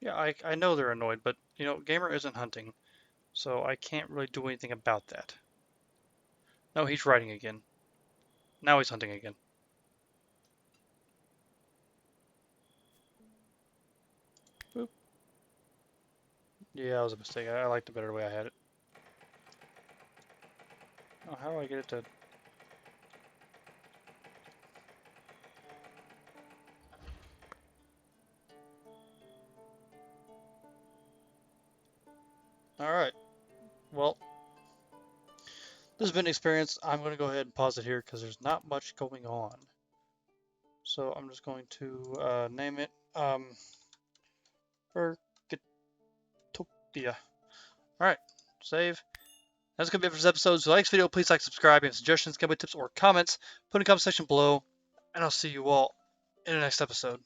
Yeah, I know they're annoyed, but, you know, Gamer isn't hunting, so I can't really do anything about that. No, he's riding again. Now he's hunting again. Boop. Yeah, that was a mistake. I liked the better way I had it. Oh, how do I get it to... Alright. Well, this has been an experience. I'm going to go ahead and pause it here because there's not much going on. So I'm just going to name it Burgitopia. Alright, save. That's going to be it for this episode. So if you like this video, please like, subscribe. If you have suggestions, giveaway tips, or comments, put in the comment section below. And I'll see you all in the next episode.